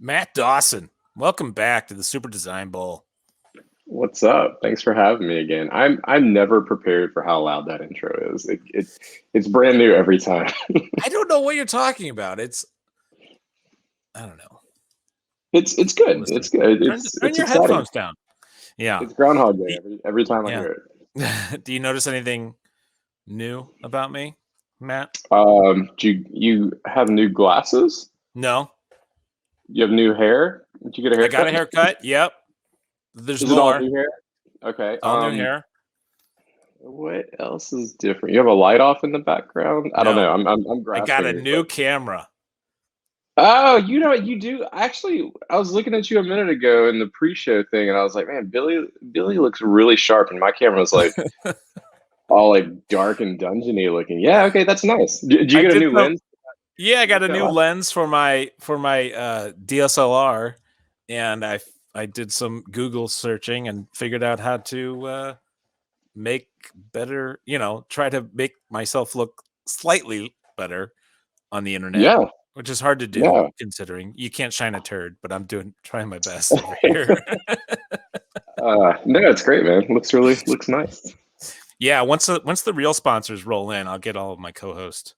Matt Dawson, welcome back to the Super Design Bowl. What's up? Thanks for having me again. I'm never prepared for how loud that intro is. It's brand new every time. I don't know what you're talking about. I don't know. It's good. It's good. Turn your headphones down. Yeah. It's Groundhog Day every time I hear it. Do you notice anything new about me, Matt? Do you have new glasses? No. You have new hair? Did you get a haircut? I got a haircut. Yep. There's Is more. It all new hair? Okay. All new hair. What else is different? You have a light off in the background? I don't know. I'm I got a new camera. Oh, you know what you do? Actually, I was looking at you a minute ago in the pre-show thing, and I was like, man, Billy looks really sharp, and my camera was like all like dark and dungeony looking. Yeah, okay, that's nice. Did you get a new lens? Yeah, I got a new lens for my DSLR, and I did some Google searching and figured out how to make better, try to make myself look slightly better on the internet. Yeah. Which is hard to do considering you can't shine a turd, but I'm trying my best over here. No, it's great, man. Looks nice. Yeah, once the real sponsors roll in, I'll get all of my co-host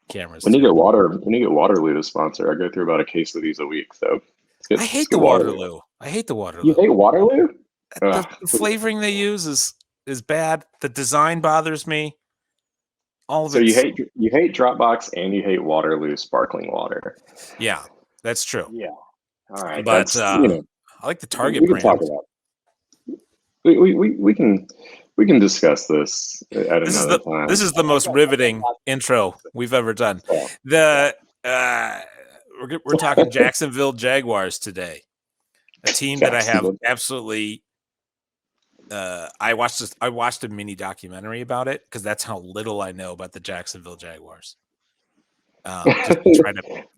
cameras. When you get Waterloo to sponsor, I go through about a case of these a week. So I hate the Waterloo. I hate the Waterloo. You hate Waterloo? The flavoring they use is bad. The design bothers me. All of so you hate Dropbox and you hate Waterloo sparkling water. Yeah, that's true. Yeah. All right. But I like the Target brand. Talk about we can discuss this at another time. This is the most riveting intro we've ever done. We're talking Jacksonville Jaguars today. A team that I have absolutely I watched a mini documentary about it because that's how little I know about the Jacksonville Jaguars.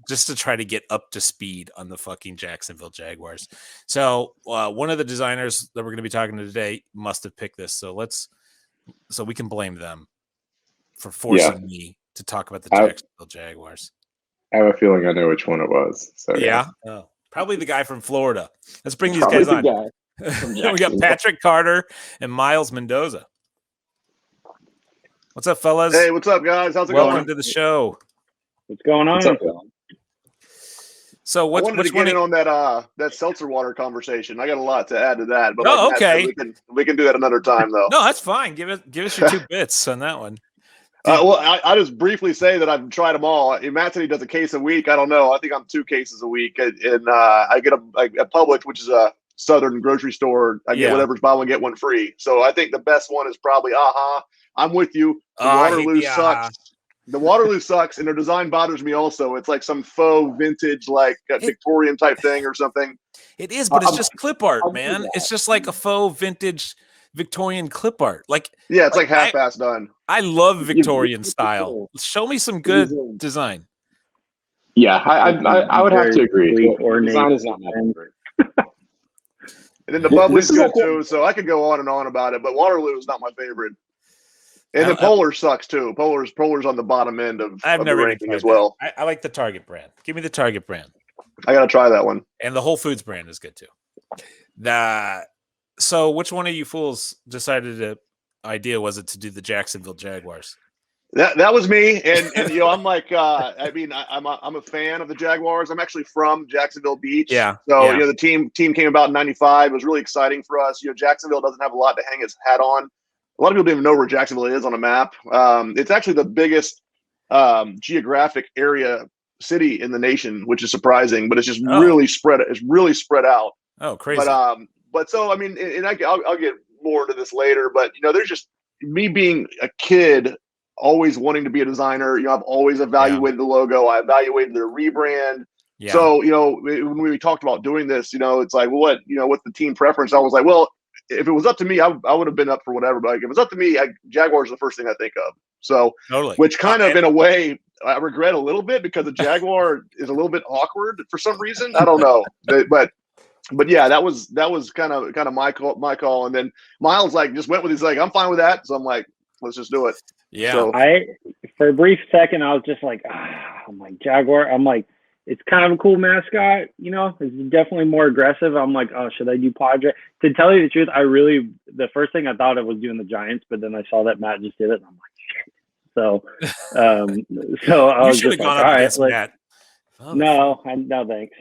Just to try to get up to speed on the fucking Jacksonville Jaguars. So one of the designers that we're going to be talking to today must have picked this. So we can blame them for forcing me to talk about the Jacksonville Jaguars. I have a feeling I know which one it was. So yeah. Oh, probably the guy from Florida. Let's bring these guys on. We got Patrick Carter and Myles Mendoza. What's up, fellas? Hey, what's up, guys? How's it going? Welcome to the show. What's going on? What's up, So I wanted to get in on that seltzer water conversation. I got a lot to add to that. But okay. We can do that another time, though. No, that's fine. Give us your 2 bits on that one. Well, I just briefly say that I've tried them all. Matt said he does a case a week. I don't know. I think I'm 2 cases a week, and I get a Publix, which is a Southern grocery store. I get whatever's buy one get one free. So I think the best one is probably AHA. I'm with you. The Waterloo sucks. The Waterloo sucks, and their design bothers me also. It's like some faux vintage, like Victorian type thing or something. It is, but it's just clip art, man. It's just like a faux vintage Victorian clip art. It's like half-assed done. I love Victorian style. Show me some good design. Yeah, I would have to agree. Design is not my favorite. And then the Bubbly's good too, so I could go on and on about it. But Waterloo is not my favorite. And the Polar sucks too. Polar's on the bottom end of the ranking as well. I like the Target brand. Give me the Target brand. I gotta try that one. And the Whole Foods brand is good too. So which one of you fools decided idea was it to do the Jacksonville Jaguars? That was me, and I'm like, I'm a fan of the Jaguars. I'm actually from Jacksonville Beach, so the team came about in '95. It was really exciting for us. Jacksonville doesn't have a lot to hang its hat on. A lot of people don't even know where Jacksonville is on a map. It's actually the biggest geographic area city in the nation, which is surprising, but it's just really spread. It's really spread out. Oh, crazy! But so I mean, and I'll get more into this later. But there's just me being a kid, always wanting to be a designer. I've always evaluated the logo. I evaluated their rebrand. Yeah. So when we talked about doing this, it's like, well, what's the team preference? I was like, well, if it was up to me, I would have been up for whatever. But if it was up to me, Jaguars is the first thing I think of. So, totally. Which kind of in a way I regret a little bit because the Jaguar is a little bit awkward for some reason. I don't know, but yeah, that was kind of my call. And then Myles just went with, he's like, I'm fine with that. So I'm like, let's just do it. Yeah. So, for a brief second, I was just like, I'm like Jaguar. I'm like, it's kind of a cool mascot, you know. It's definitely more aggressive. I'm like, oh, should I do Padre? To tell you the truth, the first thing I thought of was doing the Giants, but then I saw that Matt just did it, and I'm like, shit. So, so I was just like, all right, Matt. Oh, no, thanks.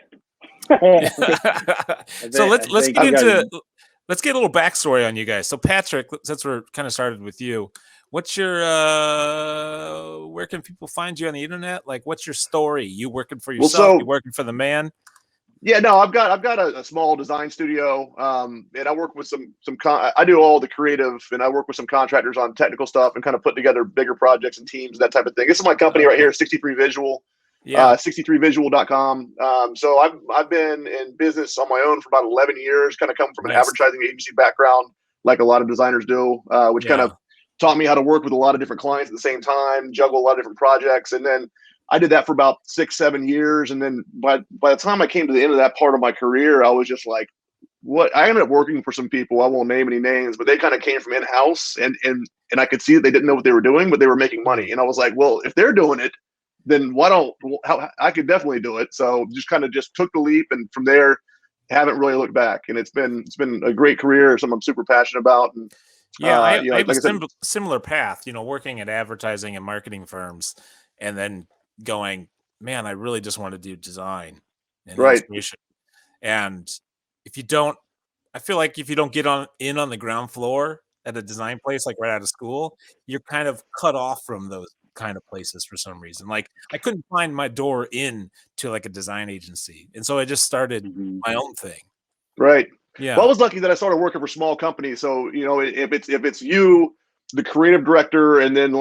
So let's get a little backstory on you guys. So Patrick, since we're kind of started with you, what's your where can people find you on the internet? Like, what's your story? You working for yourself? You working for the man? Yeah, no, I've got a small design studio, and I work with some I do all the creative, and I work with some contractors on technical stuff and kind of put together bigger projects and teams, that type of thing. This is my company right here, 63 Visual. 63visual.com. So I've been in business on my own for about 11 years, kind of come from an advertising agency background, like a lot of designers do, which kind of taught me how to work with a lot of different clients at the same time, juggle a lot of different projects. And then I did that for about 6-7 years. And then by the time I came to the end of that part of my career, I was just like, what? I ended up working for some people, I won't name any names, but they kind of came from in-house, and I could see that they didn't know what they were doing, but they were making money. And I was like, well, if they're doing it, then I could definitely do it. So just took the leap, and from there haven't really looked back. And it's been a great career, something I'm super passionate about. And I have a similar path, working at advertising and marketing firms, and then going, man, I really just want to do design and illustration. And I feel like if you don't get in on the ground floor at a design place, like right out of school, you're kind of cut off from those kind of places for some reason. Like, I couldn't find my door in to like a design agency, and so I just started my own thing. Right. Yeah. Well, I was lucky that I started working for small companies. So if it's you, the creative director, and then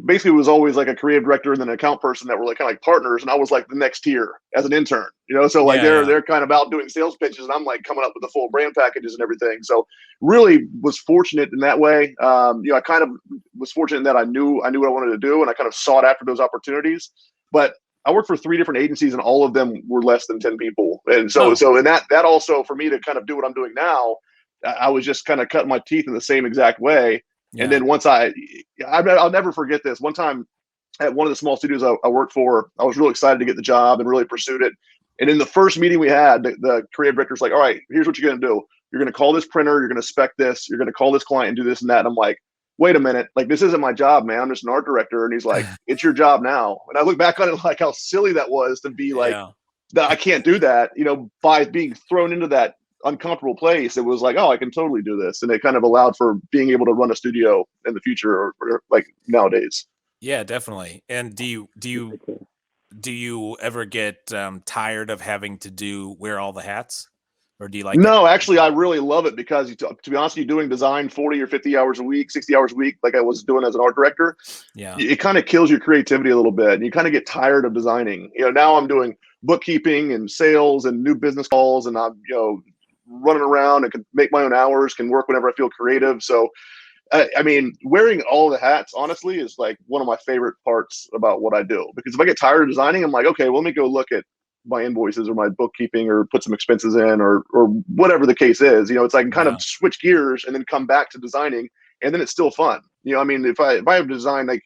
basically it was always like a creative director and then an account person that were like kind of like partners, and I was like the next tier as an intern. So they're kind of out doing sales pitches, and I'm like coming up with the full brand packages and everything. So really was fortunate in that way. I kind of was fortunate in that I knew what I wanted to do, and I kind of sought after those opportunities. But I worked for 3 different agencies, and all of them were less than 10 people. And so and that also, for me to kind of do what I'm doing now, I was just kind of cutting my teeth in the same exact way. Yeah. And then once I'll never forget this. One time at one of the small studios I worked for, I was really excited to get the job and really pursued it. And in the first meeting we had, the creative director's like, all right, here's what you're going to do. You're going to call this printer. You're going to spec this. You're going to call this client and do this and that. And I'm like, wait a minute. Like, this isn't my job, man. I'm just an art director. And he's like, it's your job now. And I look back on it like how silly that was to be like, that I can't do that, by being thrown into that uncomfortable place. It was like, oh, I can totally do this. And it kind of allowed for being able to run a studio in the future or like nowadays. Yeah, definitely. And do you ever get tired of having to wear all the hats, or do you like No, actually I really love it, because to be honest with you, doing design 40 or 50 hours a week, 60 hours a week, like I was doing as an art director, it kind of kills your creativity a little bit, and you kind of get tired of designing. Now I'm doing bookkeeping and sales and new business calls, and I'm running around and can make my own hours, can work whenever I feel creative. So, I mean, wearing all the hats, honestly, is like one of my favorite parts about what I do. Because if I get tired of designing, I'm like, okay, well, let me go look at my invoices or my bookkeeping or put some expenses in or whatever the case is. It's like I can kind of switch gears and then come back to designing, and then it's still fun. I mean, if I have designed, like,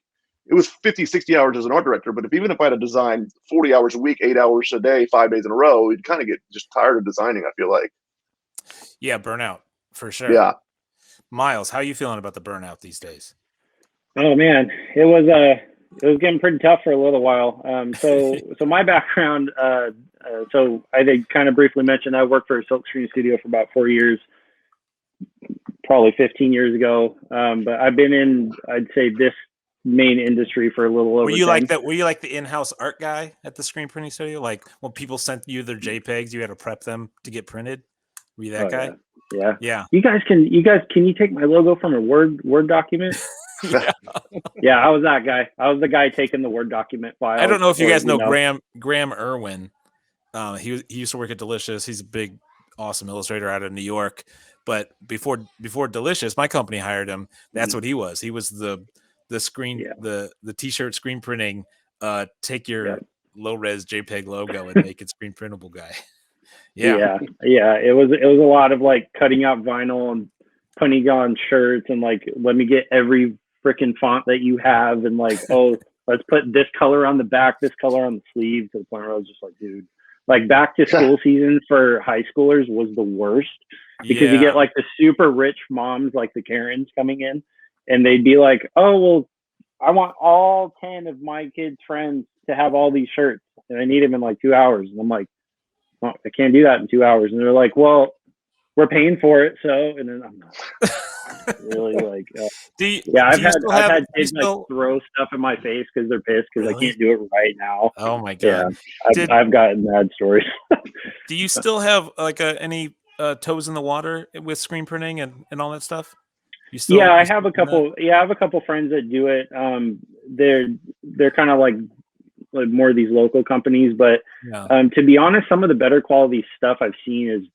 it was 50, 60 hours as an art director, but even if I had to design 40 hours a week, 8 hours a day, 5 days in a row, you'd kind of get just tired of designing, I feel like. Yeah, burnout for sure. Yeah. Myles, how are you feeling about the burnout these days? Oh man, it was getting pretty tough for a little while. So my background, so I did kind of briefly mention I worked for a silkscreen studio for about 4 years, probably 15 years ago. But I've been in, I'd say, this main industry for a little over. Were you 10. Like that? Were you like the in-house art guy at the screen printing studio? Like when people sent you their JPEGs, you had to prep them to get printed? Were you that guy? Yeah. You guys, can you take my logo from a Word document? Yeah, I was that guy. I was the guy taking the Word document file. I don't know if you guys know Graham Irwin. He used to work at Delicious. He's a big, awesome illustrator out of New York. But before Delicious, my company hired him. That's what he was. He was the screen, the T-shirt screen printing. Take your low res JPEG logo and make it screen printable guy. Yeah. It was a lot of like cutting out vinyl and putting on shirts and like, let me get every freaking font that you have, and like, oh, let's put this color on the back, this color on the sleeve, to the point where I was just like, dude, like back to school season for high schoolers was the worst, because you get like the super rich moms, like the Karens coming in, and they'd be like, oh, well, I want all 10 of my kids' friends to have all these shirts, and I need them in like 2 hours. And I'm like, well, I can't do that in 2 hours. And they're like, well, we're paying for it. So, and then I'm not really like, I've had kids like throw stuff in my face because they're pissed because I can't do it right now. Oh my God. Yeah, I've gotten bad stories. Do you still have like any toes in the water with screen printing and all that stuff? I have a couple. Yeah, I have a couple friends that do it. They're kind of like more of these local companies, but to be honest, some of the better quality stuff I've seen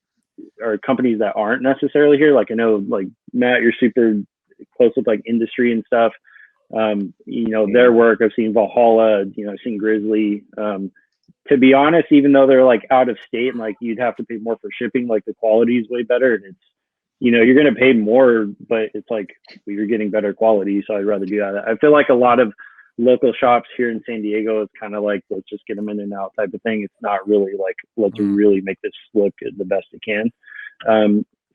are companies that aren't necessarily here. Like I know, like Matt, you're super close with like industry and stuff. Their work. I've seen Valhalla. I've seen Grizzly. To be honest, even though they're like out of state and like you'd have to pay more for shipping, like the quality is way better, and it's, you're going to pay more, but it's like you're getting better quality. So I'd rather do that. I feel like a lot of local shops here in San Diego, it's kind of like, let's just get them in and out type of thing. It's not really like, let's really make this look the best it can.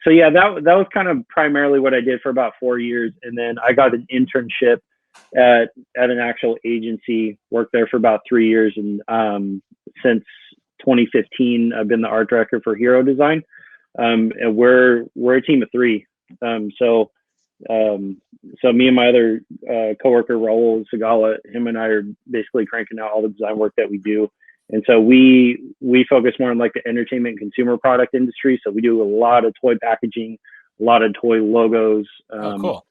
So yeah, that was kind of primarily what I did for about 4 years. And then I got an internship at an actual agency, worked there for about 3 years. And since 2015, I've been the art director for Hero Design. And we're a team of 3. So me and my other coworker Raul Segala, him and I are basically cranking out all the design work that we do. And so we focus more on like the entertainment and consumer product industry. So we do a lot of toy packaging, a lot of toy logos, cool.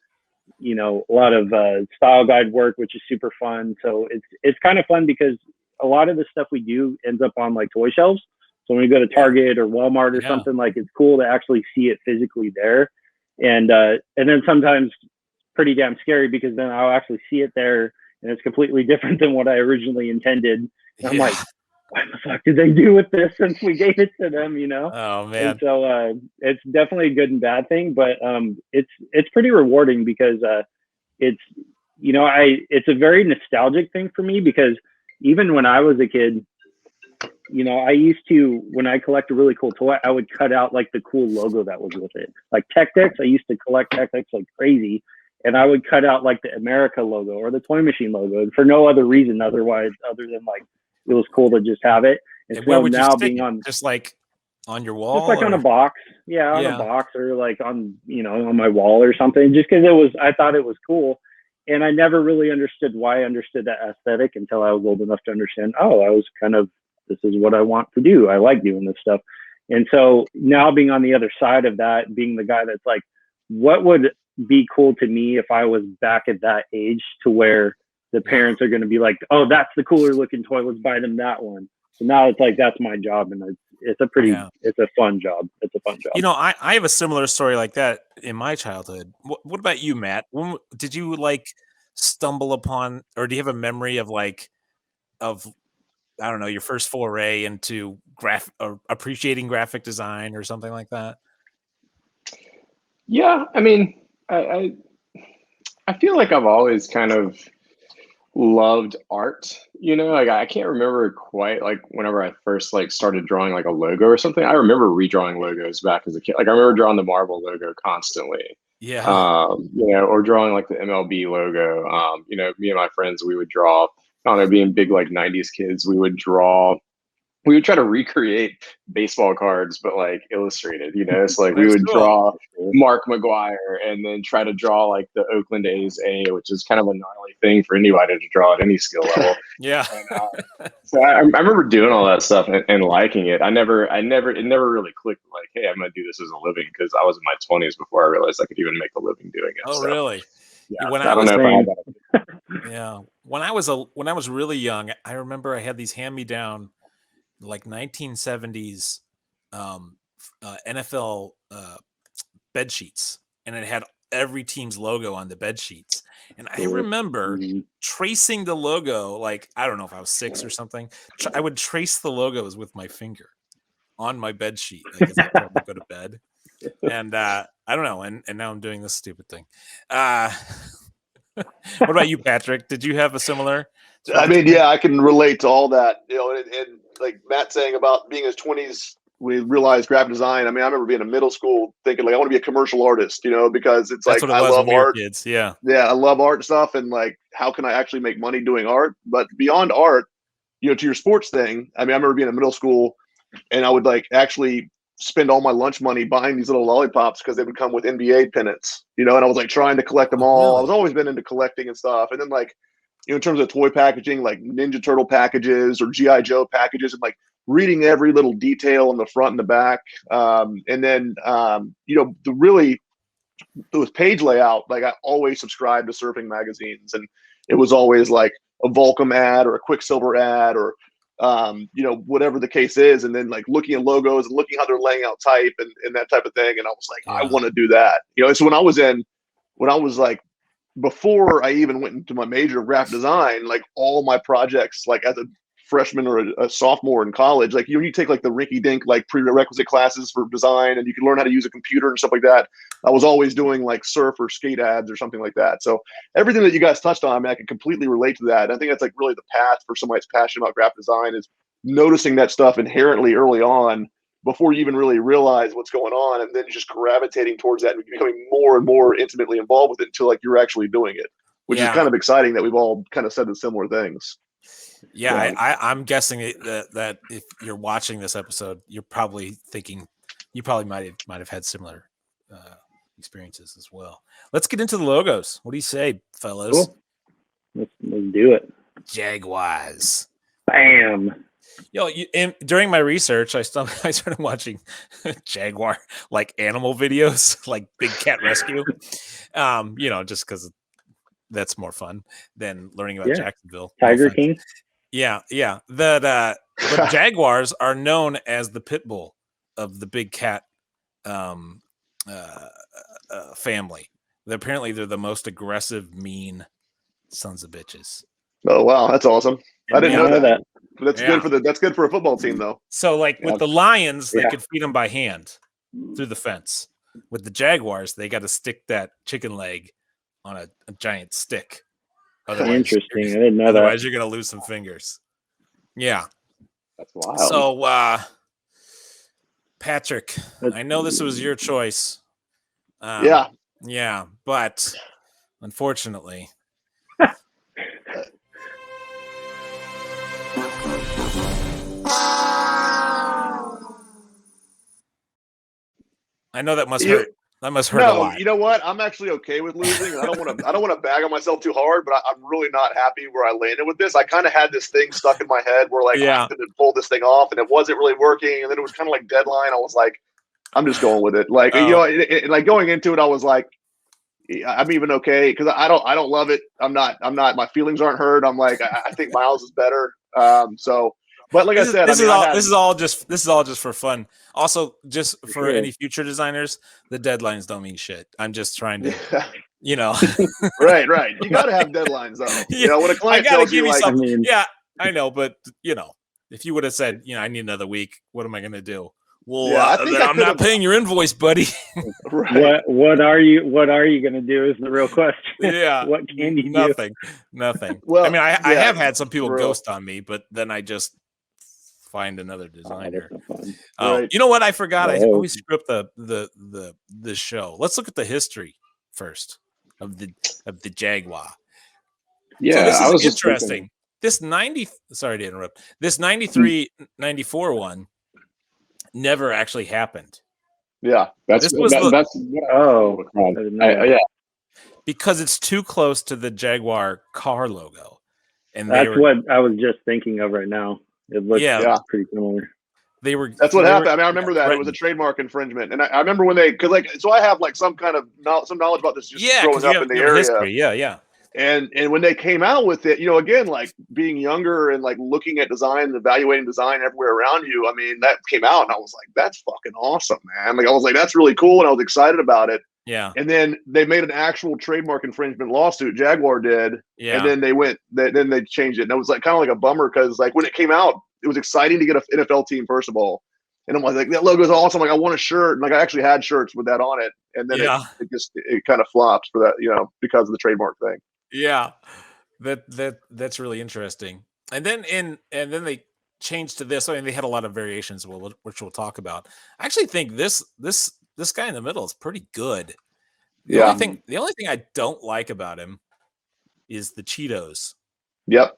A lot of style guide work, which is super fun. So it's kind of fun because a lot of the stuff we do ends up on like toy shelves. So when you go to Target or Walmart or something, like it's cool to actually see it physically there. And then sometimes pretty damn scary because then I'll actually see it there and it's completely different than what I originally intended. And I'm like, what the fuck did they do with this since we gave it to them, Oh man. And so it's definitely a good and bad thing, but it's pretty rewarding because it's it's a very nostalgic thing for me because even when I was a kid, I used to, when I collect a really cool toy, I would cut out like the cool logo that was with it. Like Tech Decks, I used to collect Tech Decks like crazy. And I would cut out like the America logo or the Toy Machine logo for no other reason other than like it was cool to just have it. And where so would now you being on just like on your wall? Just like on a box. Yeah, on a box or like on, on my wall or something. Just because I thought it was cool. And I never really understood why I understood that aesthetic until I was old enough to understand, I was kind of, this is what I want to do. I like doing this stuff. And so now being on the other side of that, being the guy that's like, what would be cool to me if I was back at that age to where the parents are going to be like, oh, that's the cooler looking toy. Let's buy them that one. So now it's like, that's my job. And it's a pretty, it's a fun job. It's a fun job. I have a similar story like that in my childhood. What about you, Matt? When did you like stumble upon, or do you have a memory of I don't know, your first foray into appreciating graphic design or something like that? Yeah, I mean, I feel like I've always kind of loved art. Like I can't remember quite like whenever I first like started drawing like a logo or something. I remember redrawing logos back as a kid. Like I remember drawing the Marvel logo constantly. Yeah. Or drawing like the MLB logo. Me and my friends, we would draw. I don't know, being big like 90s kids, we would try to recreate baseball cards, but like illustrated, it's like we would draw Mark McGuire and then try to draw like the Oakland A's A, which is kind of a gnarly thing for anybody to draw at any skill level. Yeah. And, so I remember doing all that stuff and liking it. It never really clicked like, hey, I'm going to do this as a living, because I was in my 20s before I realized I could even make a living doing it. Oh, so, really? Yeah, I don't know if I had that. Yeah. When I was really young, I remember I had these hand-me-down like 1970s NFL bed sheets, and it had every team's logo on the bed sheets. And I remember tracing the logo, like, I don't know if I was 6 or something. I would trace the logos with my finger on my bed sheet, like as I probably go to bed. And I don't know. And now I'm doing this stupid thing. What about you, Patrick? Did you have a similar I mean, yeah, I can relate to all that. And like Matt saying about being in his 20s, we realized graphic design. I mean, I remember being in middle school thinking like I want to be a commercial artist, because it's That's like what it I was love when we were art. kids. Yeah. Yeah, I love art stuff, and like how can I actually make money doing art? But beyond art, to your sports thing. I mean, I remember being in middle school, and I would like actually spend all my lunch money buying these little lollipops because they would come with NBA pennants, and I was like trying to collect them all. Really? I was always been into collecting and stuff, and then like in terms of toy packaging, like Ninja Turtle packages or GI Joe packages, and like reading every little detail on the front and the back, and then those page layout, like I always subscribed to surfing magazines, and it was always like a Volcom ad or a Quicksilver ad or whatever the case is, and then like looking at logos and looking how they're laying out type and that type of thing, and I was like, I want to do that. So when I was like, before I even went into my major of graphic design, like all my projects, like as a freshman or a sophomore in college, like you take like the rinky dink like prerequisite classes for design, and you can learn how to use a computer and stuff like that. I was always doing like surf or skate ads or something like that. So everything that you guys touched on, I mean, I can completely relate to that. I think that's like really the path for somebody that's passionate about graphic design, is noticing that stuff inherently early on before you even really realize what's going on, and then just gravitating towards that and becoming more and more intimately involved with it until like you're actually doing it, which is kind of exciting that we've all kind of said the similar things. Yeah, I'm guessing that if you're watching this episode, you're probably thinking you probably might have had similar experiences as well. Let's get into the logos. What do you say, fellas? Cool. Let's do it. Jaguars. Bam. During my research, I started watching Jaguar like animal videos, like Big Cat Rescue. Just because that's more fun than learning about Jacksonville. Tiger King. Yeah. The Jaguars are known as the pit bull of the big cat family. Apparently, they're the most aggressive, mean sons of bitches. Oh wow, that's awesome! I didn't know that. That's good for a football team, though. So, like with the Lions, they could feed them by hand through the fence. With the Jaguars, they got to stick that chicken leg on a giant stick. Interesting. I didn't know that. Otherwise, you're going to lose some fingers. Yeah. That's wild. So, Patrick, I know this was your choice. Yeah, but unfortunately. I know that must hurt. That must hurt a lot. You know what? I'm actually okay with losing. I don't want to bag on myself too hard, but I'm really not happy where I landed with this. I kind of had this thing stuck in my head where like I couldn't pull this thing off, and it wasn't really working. And then it was kind of like deadline. I was like, I'm just going with it. Like like going into it, I was like, I'm even okay because I don't love it. I'm not. My feelings aren't hurt. I'm like, I think Myles is better. But like I said, this is all just for fun. Also, just for any future designers, the deadlines don't mean shit. I'm just trying to, right. You got to have deadlines, though. When a client tells you, like, something. I know, but if you would have said, I need another week, what am I going to do? Well, I'm not paying your invoice, buddy. Right. What are you going to do is the real question. Yeah. What can you do? Nothing. Well, I mean, I have had some people ghost on me, but then I just find another designer. Right. You know what? I forgot. I always screw up the show. Let's look at the history first of the Jaguar. Yeah, so this is interesting. Sorry to interrupt. This 93-94 one never actually happened. Yeah, that's because it's too close to the Jaguar car logo, and that's what I was just thinking of right now. It looks pretty similar. That's what happened. I mean, I remember that it was a trademark infringement, and I remember when so I have like some knowledge about this just growing up in the area. History. Yeah. And when they came out with it, again, like being younger and like looking at design and evaluating design everywhere around you. I mean, that came out and I was like, that's fucking awesome, man. Like I was like, that's really cool, and I was excited about it. Yeah. And then they made an actual trademark infringement lawsuit. Jaguar did. Yeah. And then then they changed it, and it was like kind of like a bummer because like when it came out, it was exciting to get an NFL team first of all. And I'm like, that logo is awesome. Like, I want a shirt. And like, I actually had shirts with that on it. And then it kind of flopped for that, because of the trademark thing. Yeah. That's really interesting. And then they changed to this. I mean, they had a lot of variations, which we'll talk about. I actually think this guy in the middle is pretty good. The only thing I don't like about him is the Cheetos. Yep.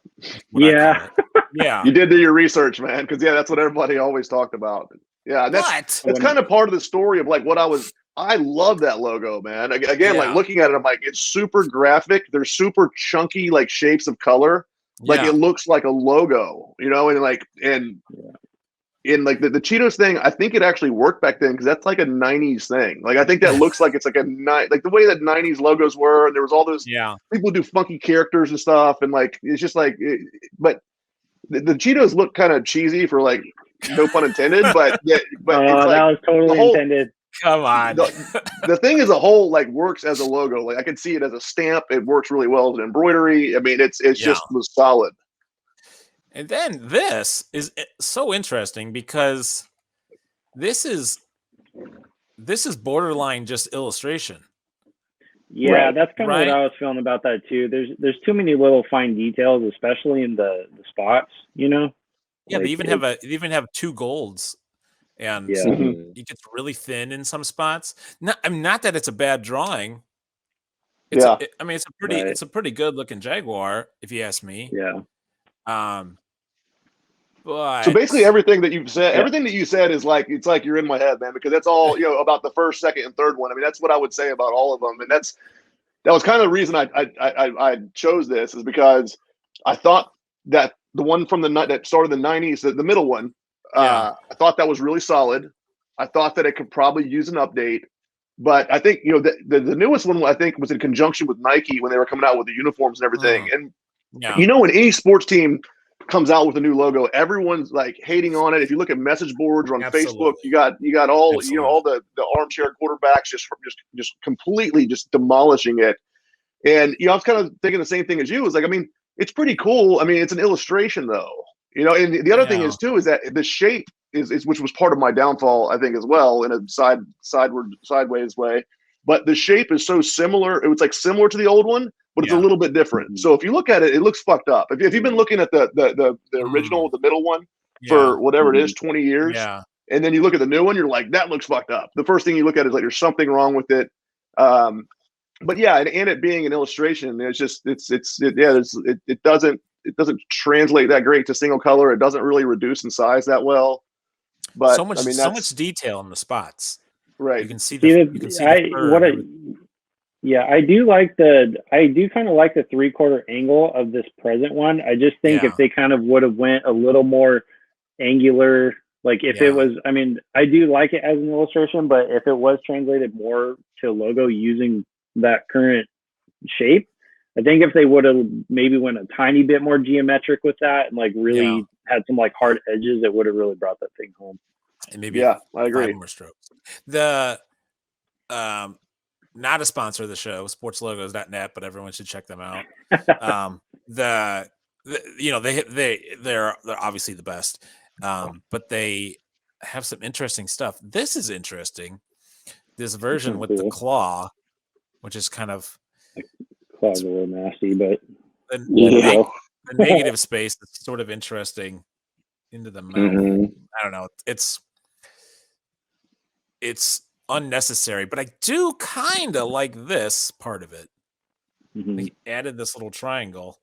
Yeah. Yeah. You did do your research, man, because that's what everybody always talked about. Yeah, that's kind of part of the story of like what I love that logo, man. Again, like looking at it, I'm like, it's super graphic. They're super chunky, like shapes of color. Like it looks like a logo, and like in like the Cheetos thing, I think it actually worked back then because that's like a '90s thing. Like I think that looks like it's like like the way that '90s logos were, and there was all those people do funky characters and stuff, and like it's just like, but the Cheetos look kind of cheesy for like no pun intended, but it's like that was totally intended. Come on. The thing as a whole like works as a logo. Like I can see it as a stamp. It works really well as an embroidery. I mean, it's just was solid. And then this is so interesting because this is borderline just illustration. Yeah, that's kind of what I was feeling about that too. There's too many little fine details, especially in the spots, Yeah, like, they even have two golds, and it gets really thin in some spots. Not that it's a bad drawing. It's a pretty good looking Jaguar, if you ask me. Yeah. But so basically everything that you've said, everything that you said is like, it's like you're in my head, man, because that's all, about the first, second, and third one. I mean, that's what I would say about all of them. And that was kind of the reason I chose this, is because I thought that the one from that started in the '90s, the middle one, I thought that was really solid. I thought that it could probably use an update, but I think, the newest one I think was in conjunction with Nike when they were coming out with the uniforms and everything. And when any sports team comes out with a new logo, everyone's like hating on it. If you look at message boards or on Facebook, you got all all the armchair quarterbacks just completely just demolishing it. And I was kind of thinking the same thing as you. Is like, I mean, it's pretty cool. I mean, it's an illustration though, And the other thing is too is that the shape is which was part of my downfall, I think, as well, in a sideways way. But the shape is so similar. It was like similar to the old one, but it's a little bit different. So if you look at it, it looks fucked up. If you've been looking at the original, the middle one, for whatever it is, 20 years, and then you look at the new one, you're like, that looks fucked up. The first thing you look at is like, there's something wrong with it. But and it being an illustration, it's just it doesn't translate that great to single color. It doesn't really reduce in size that well. But so much detail in the spots. Right. You can see I do kind of like the 3/4 angle of this present one. I just think if they kind of would have went a little more angular, like if it was, I mean, I do like it as an illustration, but if it was translated more to logo using that current shape, I think if they would have maybe went a tiny bit more geometric with that and like really had some like hard edges, it would have really brought that thing home. And maybe I agree. 5 more strokes. The not a sponsor of the show, sportslogos.net, but everyone should check them out. They're obviously the best, but they have some interesting stuff. This is interesting. This version with the claw, which is kind of claw's a little nasty, but the negative space is sort of interesting into the mouth. I don't know. It's unnecessary, but I do kind of like this part of it. They added this little triangle.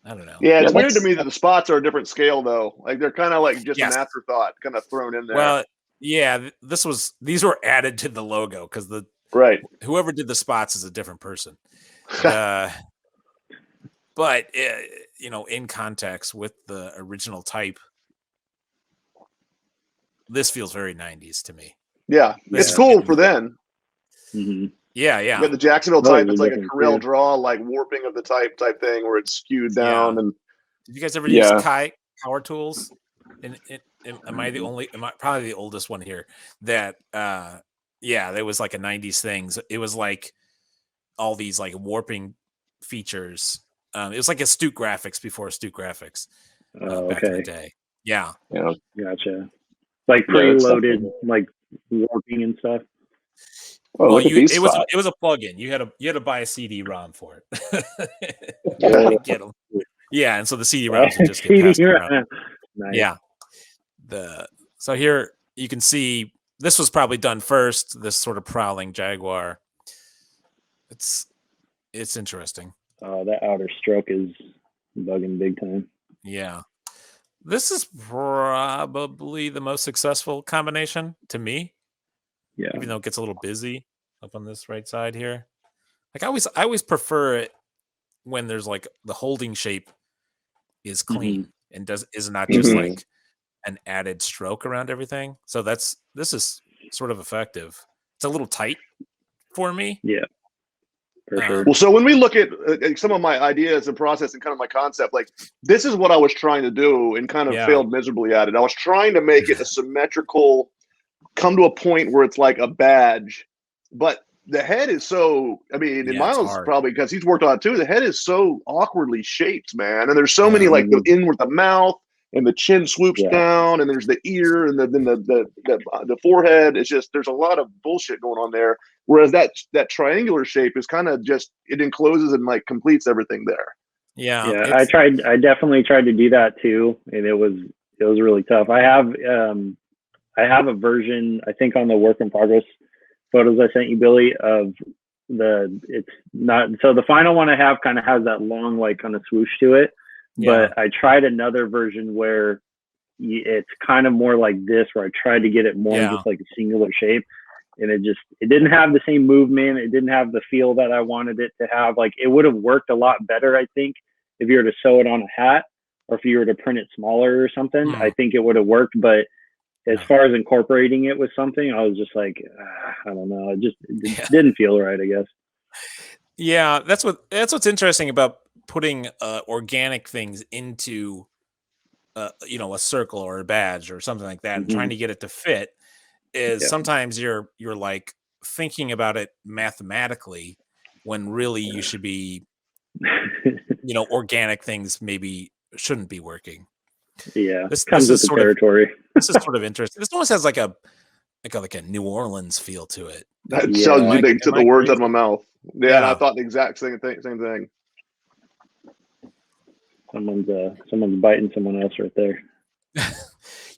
I don't know. Yeah, it's weird to me that the spots are a different scale, though. Like they're kind of like just an afterthought, kind of thrown in there. Well, yeah, these were added to the logo because whoever did the spots is a different person. But in context with the original type, this feels very 90s to me. Yeah, it's cool for then. Yeah. You got the Jacksonville type. It's like a Corel draw, like warping of the type thing where it's skewed down. And did you guys ever use power tools? Am I probably the oldest one here? That there was like a 90s things. It was like all these like warping features. It was like Astute Graphics before Astute Graphics back in the day. Yeah. Gotcha. Like preloaded, like warping and stuff. Oh, well, look at these it spots. was a plug-in. You had to buy a CD-ROM for it. Yeah. Get them. Yeah, and so the CD-ROMs would just get passed around. Nice. Yeah. So here you can see this was probably done first. This sort of prowling Jaguar. It's interesting. Oh, that outer stroke is bugging big time. Yeah. This is probably the most successful combination to me. Yeah. Even though it gets a little busy up on this right side here. Like I always prefer it when there's like the holding shape is clean and is not just like an added stroke around everything. So this is sort of effective. It's a little tight for me. Yeah. For sure. Well, so when we look at some of my ideas and process and kind of my concept, like this is what I was trying to do and kind of failed miserably at it. I was trying to make it a symmetrical, come to a point where it's like a badge, but the head is so, I mean, and Myles probably, because he's worked on it too, the head is so awkwardly shaped, man. And there's so many, like the in with the mouth and the chin swoops down and there's the ear and then the forehead. It's just, there's a lot of bullshit going on there. Whereas that triangular shape is kind of just, it encloses and like completes everything there. Yeah. I definitely tried to do that too. And it was really tough. I have a version, I think on the work in progress photos I sent you, Billy, of it's not, so the final one I have kind of has that long, like kind of swoosh to it. But I tried another version where it's kind of more like this, where I tried to get it more just like a singular shape. And it didn't have the same movement. It didn't have the feel that I wanted it to have. Like it would have worked a lot better, I think, if you were to sew it on a hat or if you were to print it smaller or something. I think it would have worked. But as far as incorporating it with something, I was just like, I don't know. It didn't feel right, I guess. Yeah, that's what's interesting about putting organic things into a circle or a badge or something like that and trying to get it to fit is sometimes you're like thinking about it mathematically when really you should be organic things maybe shouldn't be working. Yeah, this comes with the territory. This is sort of interesting. This almost has like a New Orleans feel to it. That sounds like they took the words out of my mouth. Yeah, and I thought the exact same thing. Someone's biting someone else right there.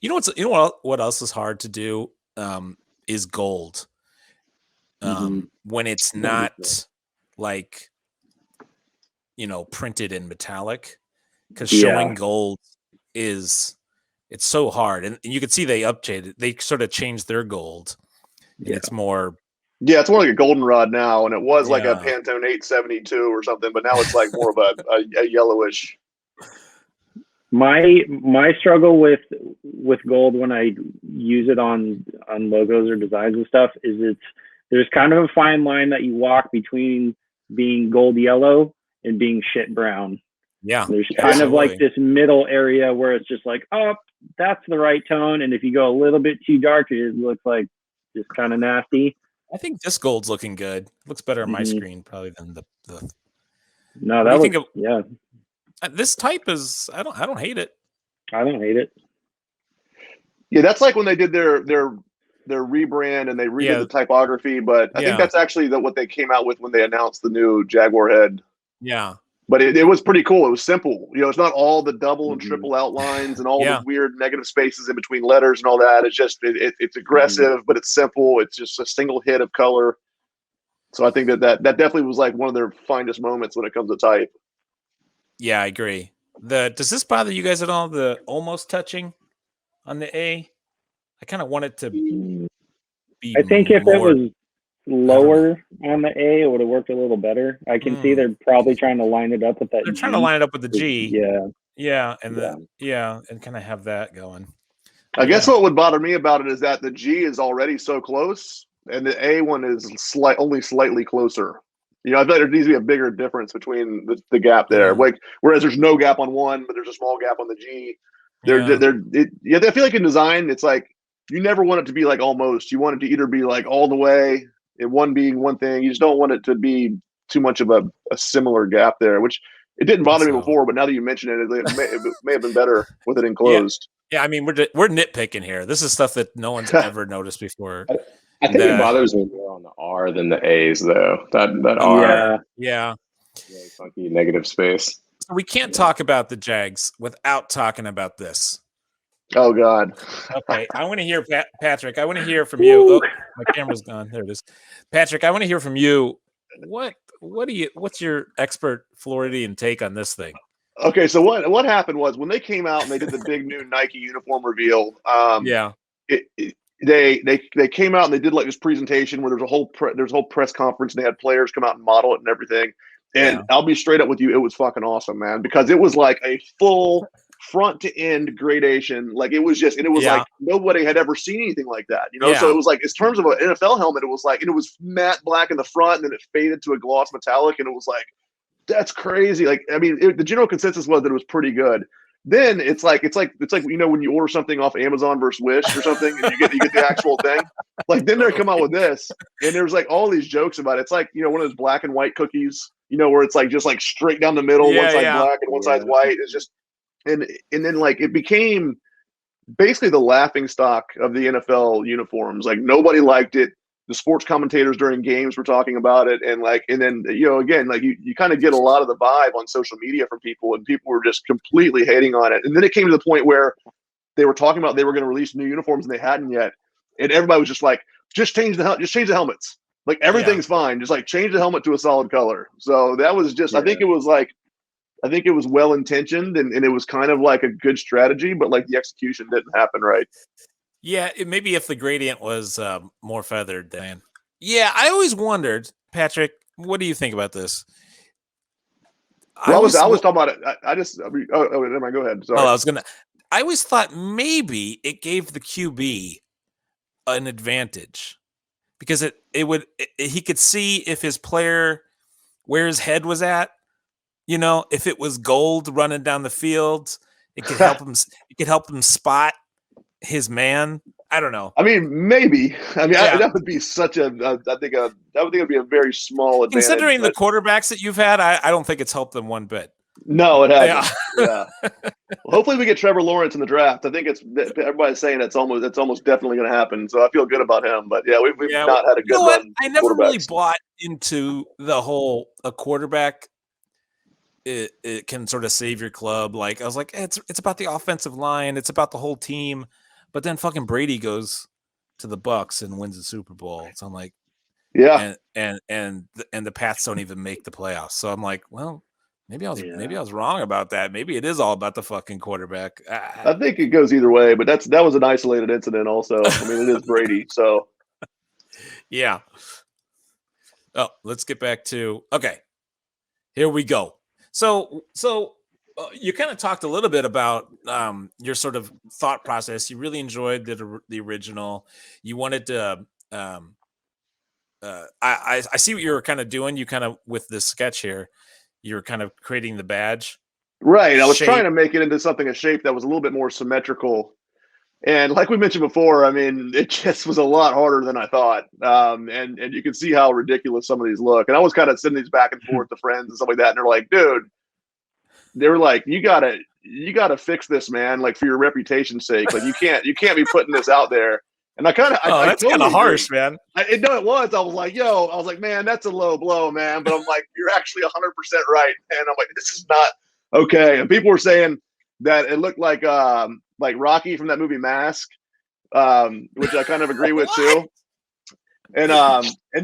What else is hard to do is gold. When it's not like printed in metallic, because showing gold it's so hard, and you can see they sort of changed their gold. And it's more. Yeah, it's more like a goldenrod now, and it was like a Pantone 872 or something, but now it's like more of a yellowish. My struggle with gold when I use it on logos or designs and stuff is there's kind of a fine line that you walk between being gold yellow and being shit brown. Yeah, there's kind of like this middle area where it's just like, oh, that's the right tone, and if you go a little bit too dark, it looks like just kind of nasty. I think this gold's looking good. It looks better on my screen probably than the. No, that was This type is I don't hate it. I don't hate it. Yeah, that's like when they did their rebrand and they redid the typography, but I think that's actually what they came out with when they announced the new Jaguar head. Yeah. But it was pretty cool. It was simple. It's not all the double and triple outlines and all the weird negative spaces in between letters and all that. It's just it's aggressive, but it's simple. It's just a single hit of color. So I think that definitely was like one of their finest moments when it comes to type. Yeah, I agree. Does this bother you guys at all? The almost touching on the A? I kind of want it to be. I think if it was lower on the A, it would have worked a little better. I can see they're probably trying to line it up with that. They're trying to line it up with the G. Yeah, and and kind of have that going. I guess what would bother me about it is that the G is already so close, and the A one is only slightly clear. I feel like there needs to be a bigger difference between the gap there. Like whereas there's no gap on one, but there's a small gap on the G. I feel like in design, it's like you never want it to be like almost. You want it to either be like all the way, and one being one thing. You just don't want it to be too much of a similar gap there, which it didn't bother me before, but now that you mention it, it may have been better with it enclosed. Yeah, I mean we're nitpicking here. This is stuff that no one's ever noticed before. I think it bothers me more on the R than the A's, though. That R. Yeah. Really funky negative space. We can't talk about the Jags without talking about this. Oh God. Okay, I want to hear Patrick. I want to hear from you. Oh, my camera's gone. There it is. Patrick, I want to hear from you. What's your expert Floridian take on this thing? Okay, so what happened was when they came out and they did the big new Nike uniform reveal. They came out and they did like this presentation where there's a whole press conference and they had players come out and model it and everything. And I'll be straight up with you, it was fucking awesome, man, because it was like a full front to end gradation. Like it was like nobody had ever seen anything like that, you know? So it was like, in terms of an NFL helmet, it was like, and it was matte black in the front and then it faded to a gloss metallic. And it was like, that's crazy. Like, I mean, the general consensus was that it was pretty good. Then it's like you know when you order something off Amazon versus Wish or something, and you get the actual thing. Like then they come out with this, and there's like all these jokes about it. It's like, you know, one of those black and white cookies, you know, where it's like just like straight down the middle, one side black and one side's white. It's just and then like it became basically the laughing stock of the NFL uniforms. Like nobody liked it. The sports commentators during games were talking about it, and then, you know, again, like you kind of get a lot of the vibe on social media from people, and people were just completely hating on it. And then it came to the point where they were talking about they were going to release new uniforms and they hadn't yet, and everybody was just like, just change the helmets. Like everything's fine, just like change the helmet to a solid color. So that was just, I think it was well intentioned and it was kind of like a good strategy, but like the execution didn't happen right. Yeah, maybe if the gradient was more feathered, then. Yeah, I always wondered, Patrick. What do you think about this? Well, I was talking about it. Go ahead. Sorry. I always thought maybe it gave the QB an advantage because he could see if his player where his head was at. You know, if it was gold running down the field, it could help him. It could help him spot his man. I don't know. I mean, maybe. I mean, that would be such a. I think that would be a very small advantage. Considering the quarterbacks that you've had, I don't think it's helped them one bit. No, it hasn't. Yeah. Well, hopefully, we get Trevor Lawrence in the draft. I think everybody's saying it's almost definitely going to happen. So I feel good about him. But yeah, we've not had a good run. I never really bought into the whole a quarterback. It can sort of save your club. Like I was like, it's about the offensive line. It's about the whole team. But then fucking Brady goes to the Bucs and wins the Super Bowl. So I'm like, and the Pats don't even make the playoffs. So I'm like, well, maybe I was wrong about that. Maybe it is all about the fucking quarterback. I think it goes either way, but that was an isolated incident. Also, I mean, it is Brady. So yeah. Oh, let's get back to here we go. So you kind of talked a little bit about your sort of thought process. You really enjoyed the original. You wanted to. I see what you were kind of doing. You kind of with this sketch here, you're kind of creating the badge. Right. I was trying to make it into something a shape that was a little bit more symmetrical. And like we mentioned before, I mean, it just was a lot harder than I thought. And you can see how ridiculous some of these look. And I was kind of sending these back and forth to friends and stuff like that. And they're like, dude, you gotta fix this, man. Like for your reputation's sake, like you can't be putting this out there. And that's totally kind of harsh, man. It was. I was like, man, that's a low blow, man. But I'm like, you're actually 100% right. And I'm like, this is not okay. And people were saying that it looked like Rocky from that movie Mask, which I kind of agree with too. And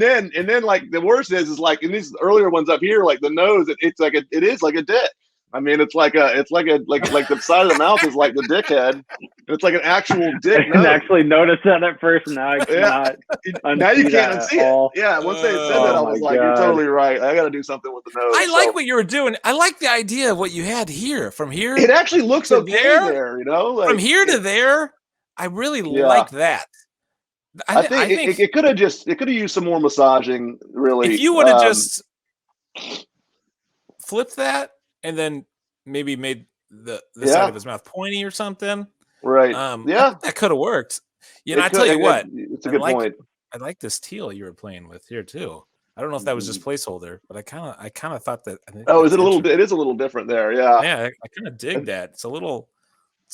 then like the worst is like in these earlier ones up here, like the nose, it is like a dick. I mean, it's like the side of the mouth is like the dick head. It's like an actual dick. I didn't actually notice that at first. Now I cannot. Now you can't unsee it. Yeah, once they said that, I was like, "You're totally right. I got to do something with the nose." I like what you were doing. I like the idea of what you had here. From here, it actually looks okay there. You know, like, from here to there, I really like that. I think it could have used some more massaging. Really, if you would have just flipped that. And then maybe made the side of his mouth pointy or something. Right. That could have worked. You know, I tell you what. It's a good point. I like this teal you were playing with here too. I don't know if that was just placeholder, but I kind of thought that. Is it a little? It is a little different there. Yeah. Yeah, I kind of dig that. It's a little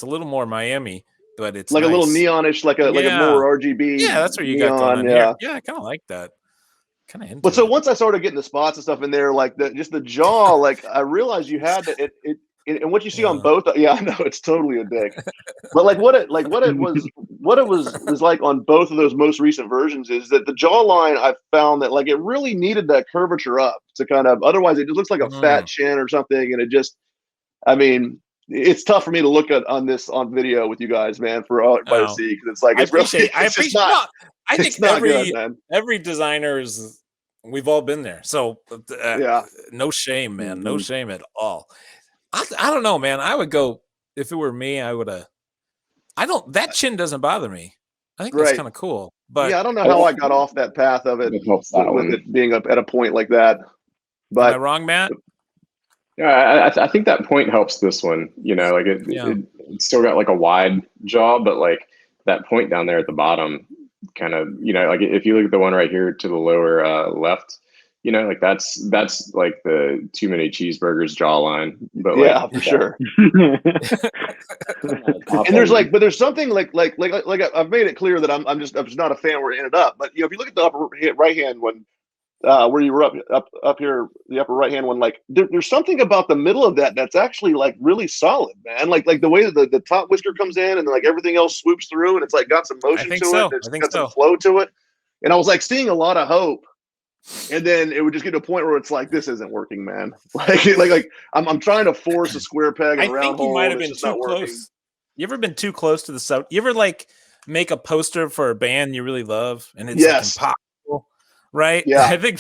more Miami. but it's like nice. a little neonish, like a more RGB. Yeah, that's what you neon, got going on here. Yeah, I kind of like that. Kind of into But so it. once I started getting the spots and stuff in there, like just the jaw, like I realized you had to, and what you see on both. Yeah, I know it's totally a dick. But what it was like on both of those most recent versions is that the jawline, I found that like it really needed that curvature up to kind of, otherwise it just looks like a fat chin or something, and it just, I mean, it's tough for me to look at on video with you guys, man, for everybody to see, because it's like I think every designer is. We've all been there, so no shame, man. No shame at all. I don't know, man. I would go, if it were me, I would have. That chin doesn't bother me. I think that's kind of cool. But yeah, I don't know how I got off that path of it with it being up at a point like that. But am I wrong, Matt? Yeah, I think that point helps this one. You know, like it's still got like a wide jaw, but like that point down there at the bottom, kind of, you know, like if you look at the one right here to the lower left, you know, like that's like the Too Many Cheeseburgers jawline. But for sure. And there's something like I've made it clear that I'm just not a fan where it ended up. But you know, if you look at the upper right hand one, where you were up here, the upper right hand one, like there's something about the middle of that's actually like really solid, man. Like the way that the top whisker comes in and like everything else swoops through, and it's like got some motion to it. It's got some flow to it. And I was like seeing a lot of hope. And then it would just get to a point where it's like, this isn't working, man. Like I'm trying to force a square peg in a round hole. I think you might have been too close. You ever been too close to the sub? You ever like make a poster for a band you really love and it's like impossible, right? Yeah. I think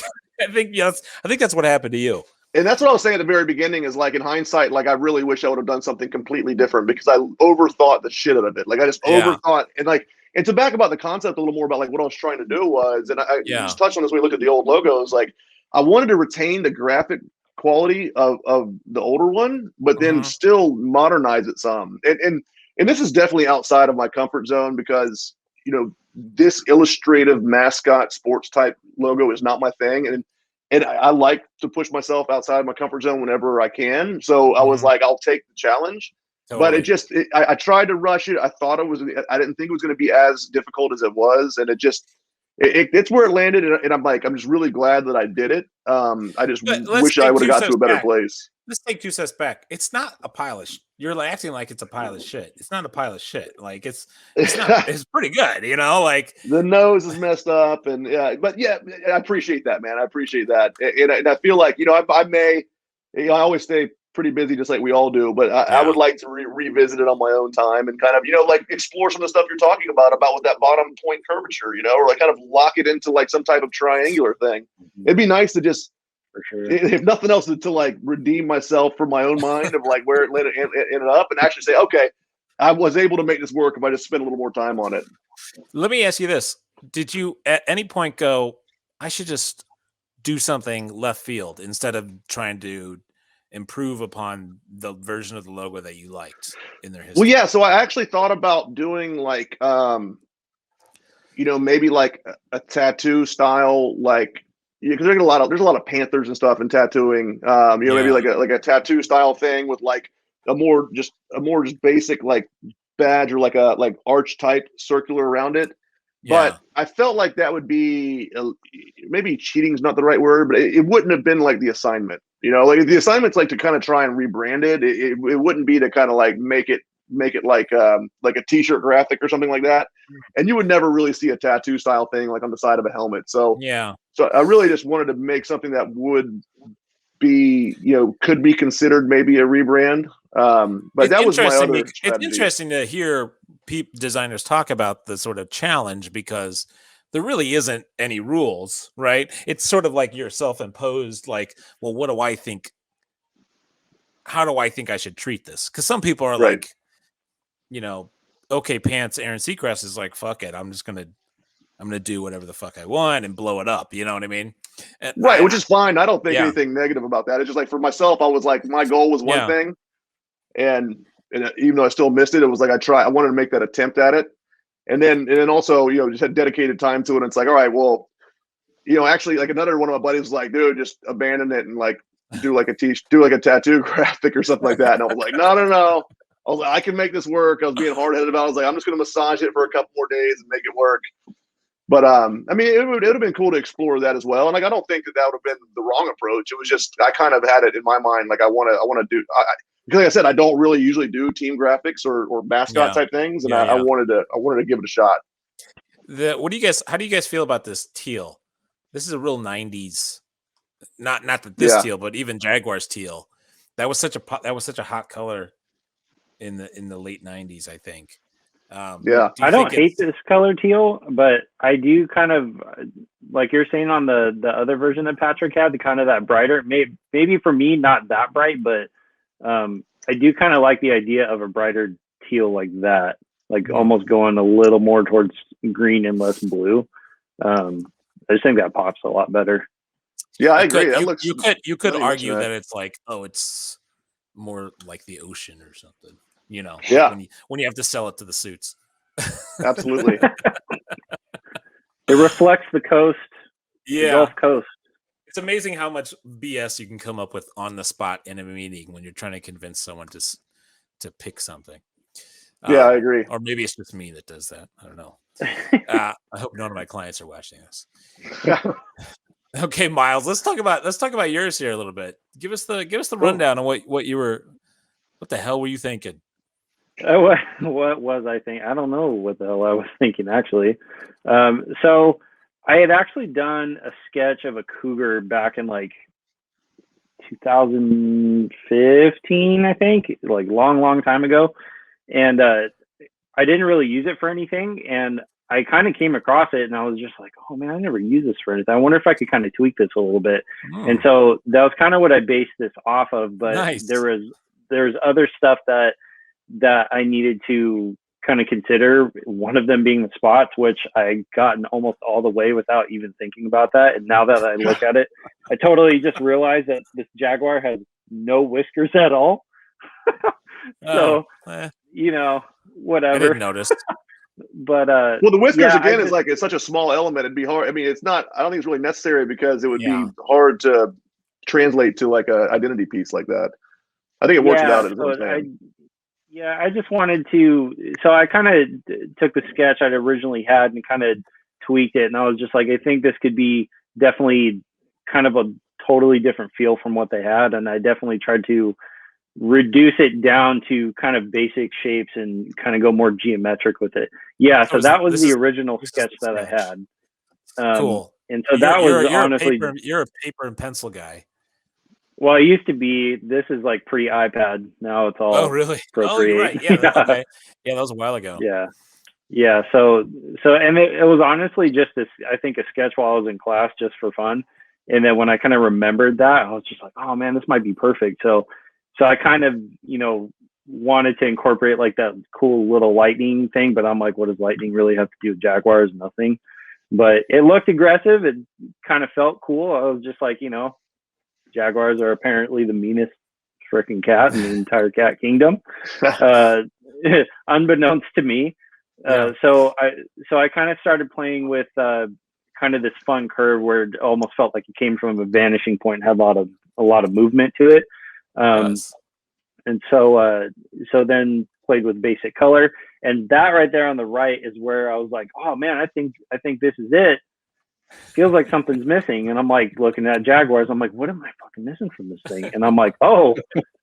that's what happened to you. And that's what I was saying at the very beginning is like in hindsight, like I really wish I would have done something completely different because I overthought the shit out of it. Like I just overthought and to back about the concept a little more about like what I was trying to do was, and I just touched on this when we looked at the old logos, like I wanted to retain the graphic quality of the older one, but then still modernize it some. And this is definitely outside of my comfort zone because, you know, this illustrative mascot sports type logo is not my thing. And I like to push myself outside my comfort zone whenever I can. So I was like, I'll take the challenge. Totally. But I tried to rush it. I thought I didn't think it was going to be as difficult as it was. And it's where it landed. And I'm like, I'm just really glad that I did it. I just wish I would have got to a better place. Let's take 2 steps back. It's not a pile of you're acting like it's a pile of shit. It's not a pile of shit. Like it's not, it's pretty good, you know, like the nose is messed up and but I appreciate that, man. I appreciate that. And I feel like, you know, I always stay pretty busy just like we all do, but I would like to revisit it on my own time and kind of, you know, like explore some of the stuff you're talking about with that bottom point curvature, you know, or like kind of lock it into like some type of triangular thing. It'd be nice to just, for sure, if nothing else, to like redeem myself from my own mind of like where it ended up and actually say, okay, I was able to make this work if I just spent a little more time on it. Let me ask you this. Did you at any point go, I should just do something left field instead of trying to improve upon the version of the logo that you liked in their history? Well, yeah. So I actually thought about doing like, you know, maybe like a tattoo style, like, because there's a lot of panthers and stuff in tattooing. You know, maybe like a tattoo style thing with like a more just basic like badge or like arch type circular around it. Yeah. But I felt like that would be maybe cheating is not the right word, but it wouldn't have been like the assignment. You know, like the assignment's like to kind of try and rebrand it. It wouldn't be to kind of like make it like a t-shirt graphic or something like that. And you would never really see a tattoo style thing like on the side of a helmet. So so I really just wanted to make something that would be, you know, could be considered maybe a rebrand. But that was my other strategy. It's interesting to hear designers talk about the sort of challenge because there really isn't any rules, right? It's sort of like you're self-imposed, like, well, what do I think? How do I think I should treat this? Because some people are like, you know, okay, pants, Aaron Seacrest is like, fuck it. I'm gonna do whatever the fuck I want and blow it up. You know what I mean? And which is fine. I don't think anything negative about that. It's just like for myself, I was like, my goal was one thing. And even though I still missed it, it was like I wanted to make that attempt at it. And then also, you know, just had dedicated time to it. And it's like, all right, well, you know, actually like another one of my buddies was like, dude, just abandon it and like do like a tattoo graphic or something like that. And I was like, no. I was like, I can make this work. I was being hard headed about it. I was like, I'm just going to massage it for a couple more days and make it work. But I mean, it would have been cool to explore that as well. And like, I don't think that would have been the wrong approach. It was just I kind of had it in my mind. Like, I want to do. Because like I said, I don't really usually do team graphics or mascot type things, and I wanted to give it a shot. How do you guys feel about this teal? This is a real 90s, not that this teal, but even Jaguars teal. That was such a hot color in the late 90s, I think. I don't hate this color teal, but I do kind of, like you're saying on the other version that Patrick had, the kind of that brighter, maybe for me, not that bright, but I do kind of like the idea of a brighter teal like that, like almost going a little more towards green and less blue. I just think that pops a lot better. Yeah, I agree. You could argue that it's like, it's more like the ocean or something, when you have to sell it to the suits. Absolutely. It reflects the coast, the Gulf Coast. It's amazing how much BS you can come up with on the spot in a meeting when you're trying to convince someone to pick something. I agree. Or maybe it's just me that does that. I don't know. I hope none of my clients are watching this. Okay, Myles, let's talk about yours here a little bit. Give us the rundown on what the hell were you thinking? What was I thinking? I don't know what the hell I was thinking, actually. So I had actually done a sketch of a cougar back in like 2015, I think, like long time ago. And I didn't really use it for anything. And I kind of came across it and I was just like, oh man, I never used this for anything. I wonder if I could kind of tweak this a little bit. And so that was kind of what I based this off of. But there's other stuff that I needed to kind of consider, one of them being the spots, which I gotten almost all the way without even thinking about that. And now that I look at it, I totally just realized that this Jaguar has no whiskers at all. Whatever. I didn't notice. But well, the whiskers again is like, it's such a small element. It'd be hard. I mean, it's not. I don't think it's really necessary because it would be hard to translate to like a identity piece like that. I think it works without it. I just wanted to. So I kind of took the sketch I'd originally had and kind of tweaked it, and I was just like, I think this could be definitely kind of a totally different feel from what they had, and I definitely tried to reduce it down to kind of basic shapes and kind of go more geometric with it. Yeah, so that was the original sketch that I had. Cool. And so that was honestly, you're a paper and pencil guy. Well, it used to be. This is like pre-iPad. Now it's all. Oh, really? Procreate. Oh, right. Yeah. Okay. Yeah, that was a while ago. Yeah. So, and it was honestly just this. I think a sketch while I was in class just for fun, and then when I kind of remembered that, I was just like, oh man, this might be perfect. So I kind of, wanted to incorporate like that cool little lightning thing, but I'm like, what does lightning really have to do with Jaguars? Nothing. But it looked aggressive. It kind of felt cool. I was just like, Jaguars are apparently the meanest freaking cat in the entire cat kingdom, unbeknownst to me. So I kind of started playing with kind of this fun curve where it almost felt like it came from a vanishing point and had a lot of movement to it. And so then played with basic color, and that right there on the right is where I was like, oh man, I think this is it. Feels like something's missing. And I'm like looking at Jaguars. I'm like, what am I fucking missing from this thing? And I'm like, oh,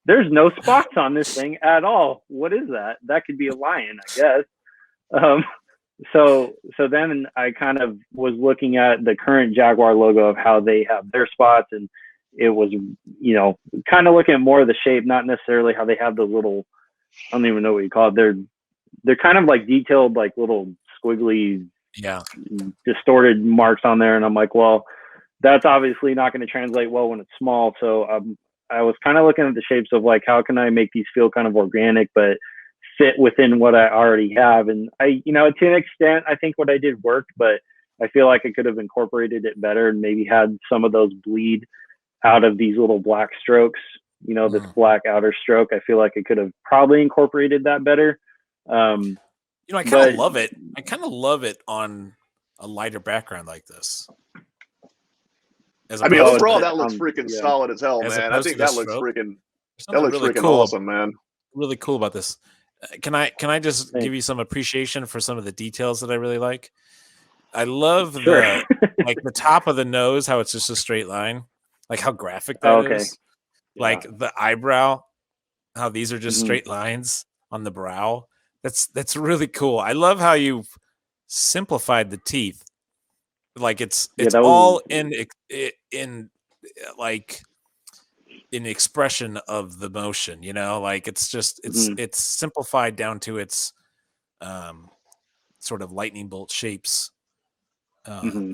there's no spots on this thing at all. What is that? That could be a lion, I guess. So then I kind of was looking at the current Jaguar logo of how they have their spots, and it was, kind of looking at more of the shape, not necessarily how they have the little, I don't even know what you call it. They're kind of like detailed, like little squiggly, distorted marks on there. And I'm like, well, that's obviously not going to translate well when it's small. So I was kind of looking at the shapes of like, how can I make these feel kind of organic, but fit within what I already have? And I, to an extent, I think what I did worked, but I feel like I could have incorporated it better and maybe had some of those bleed out of these little black strokes, this black outer stroke. I feel like I could have probably incorporated that better. I kind of love it. I kind of love it on a lighter background like this. Overall, that looks freaking solid as hell, man. I think that looks freaking cool. Awesome, man. really cool about this. Can I just give you some appreciation for some of the details that I really like? I love the like the top of the nose, how it's just a straight line, like how graphic that is. Yeah. Like the eyebrow, how these are just straight lines on the brow. That's really cool. I love how you've simplified the teeth. Like it's all in like in expression of the motion, you know, like it's just it's simplified down to its sort of lightning bolt shapes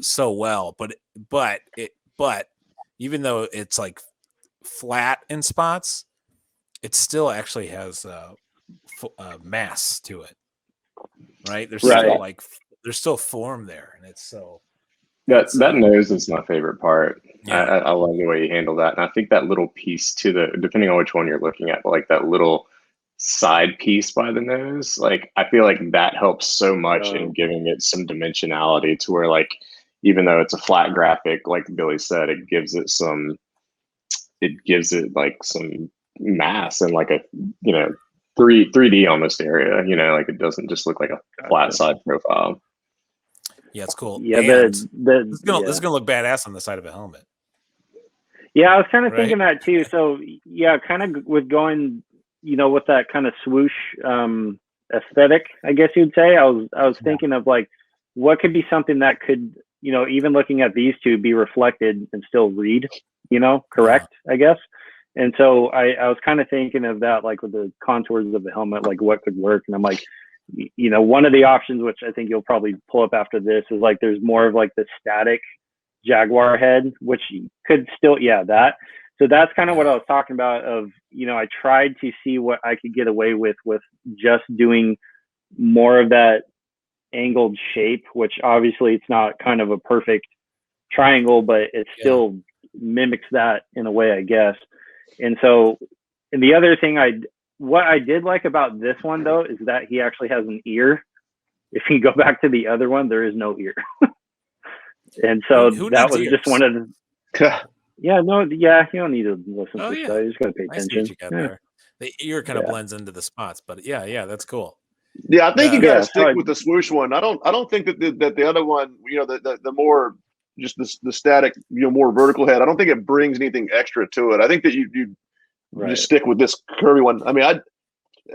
so well, but even though it's like flat in spots, it still actually has mass to it, right? There's still like there's still form there, and it's so that nose is my favorite part. Yeah. I love the way you handle that, and I think that little piece to the, depending on which one you're looking at, but like that little side piece by the nose, like I feel like that helps so much in giving it some dimensionality to where, like, even though it's a flat graphic, like Billy said, it gives it like some mass and like a, you know, 3D almost area, you know, like it doesn't just look like a flat side profile. Yeah, it's cool. Yeah, this is gonna look badass on the side of a helmet. Yeah, I was kind of thinking that too. So yeah, kind of with going, you know, with that kind of swoosh aesthetic, I guess you'd say. I was thinking of like what could be something that could, you know, even looking at these two, be reflected and still read, you know, correct, I guess. And so I was kind of thinking of that, like with the contours of the helmet, like what could work. And I'm like, you know, one of the options, which I think you'll probably pull up after this, is like there's more of like the static Jaguar head, which could still, that. So that's kind of what I was talking about of, you know, I tried to see what I could get away with just doing more of that angled shape, which obviously it's not kind of a perfect triangle, but it still mimics that in a way, I guess. And so, and the other thing what I did like about this one though, is that he actually has an ear. If you go back to the other one, there is no ear. And so that was ears? Just one of the, you don't need to listen to stuff. You just got to pay attention. The ear kind of blends into the spots, but that's cool. Yeah, I think you got to stick with the swoosh one. I don't think that the other one, you know, the more just the static, you know, more vertical head, I don't think it brings anything extra to it. I think that you just stick with this curvy one. I mean,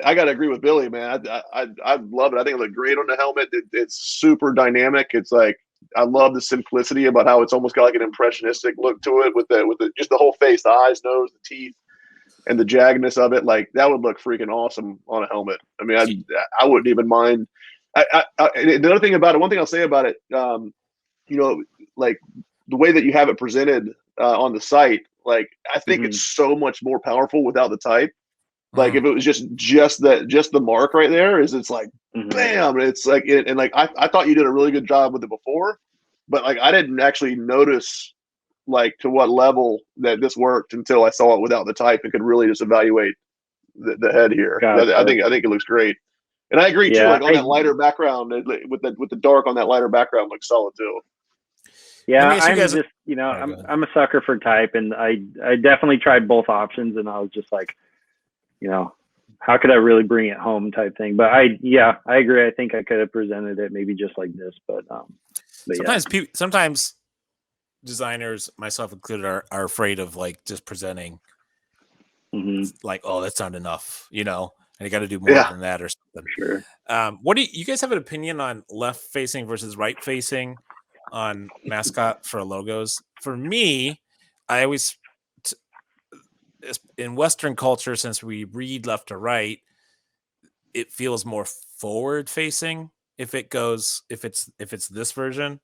I got to agree with Billy, man. I love it. I think it looked great on the helmet. It's super dynamic. It's like, I love the simplicity about how it's almost got like an impressionistic look to it with the just the whole face, the eyes, nose, the teeth, and the jaggedness of it. Like that would look freaking awesome on a helmet. I mean, I wouldn't even mind. Another thing about it, one thing I'll say about it, you know, like the way that you have it presented on the site, like I think it's so much more powerful without the type. Like if it was just the mark right there, it's like bam, it's like and like I thought you did a really good job with it before, but like I didn't actually notice like to what level that this worked until I saw it without the type and could really just evaluate the head here. I think it looks great, and I agree too. Like on that lighter background with the dark on that lighter background looks solid too. Yeah, I'm just, you know, I'm a sucker for type, and I definitely tried both options, and I was just like, you know, how could I really bring it home type thing. But I agree. I think I could have presented it maybe just like this, but sometimes designers, myself included, are afraid of like just presenting like, oh, that's not enough, you know, and you got to do more than that or something. Sure. What do you guys have an opinion on left facing versus right facing on mascot for logos? For me, I always in Western culture, since we read left to right, it feels more forward facing if it's this version,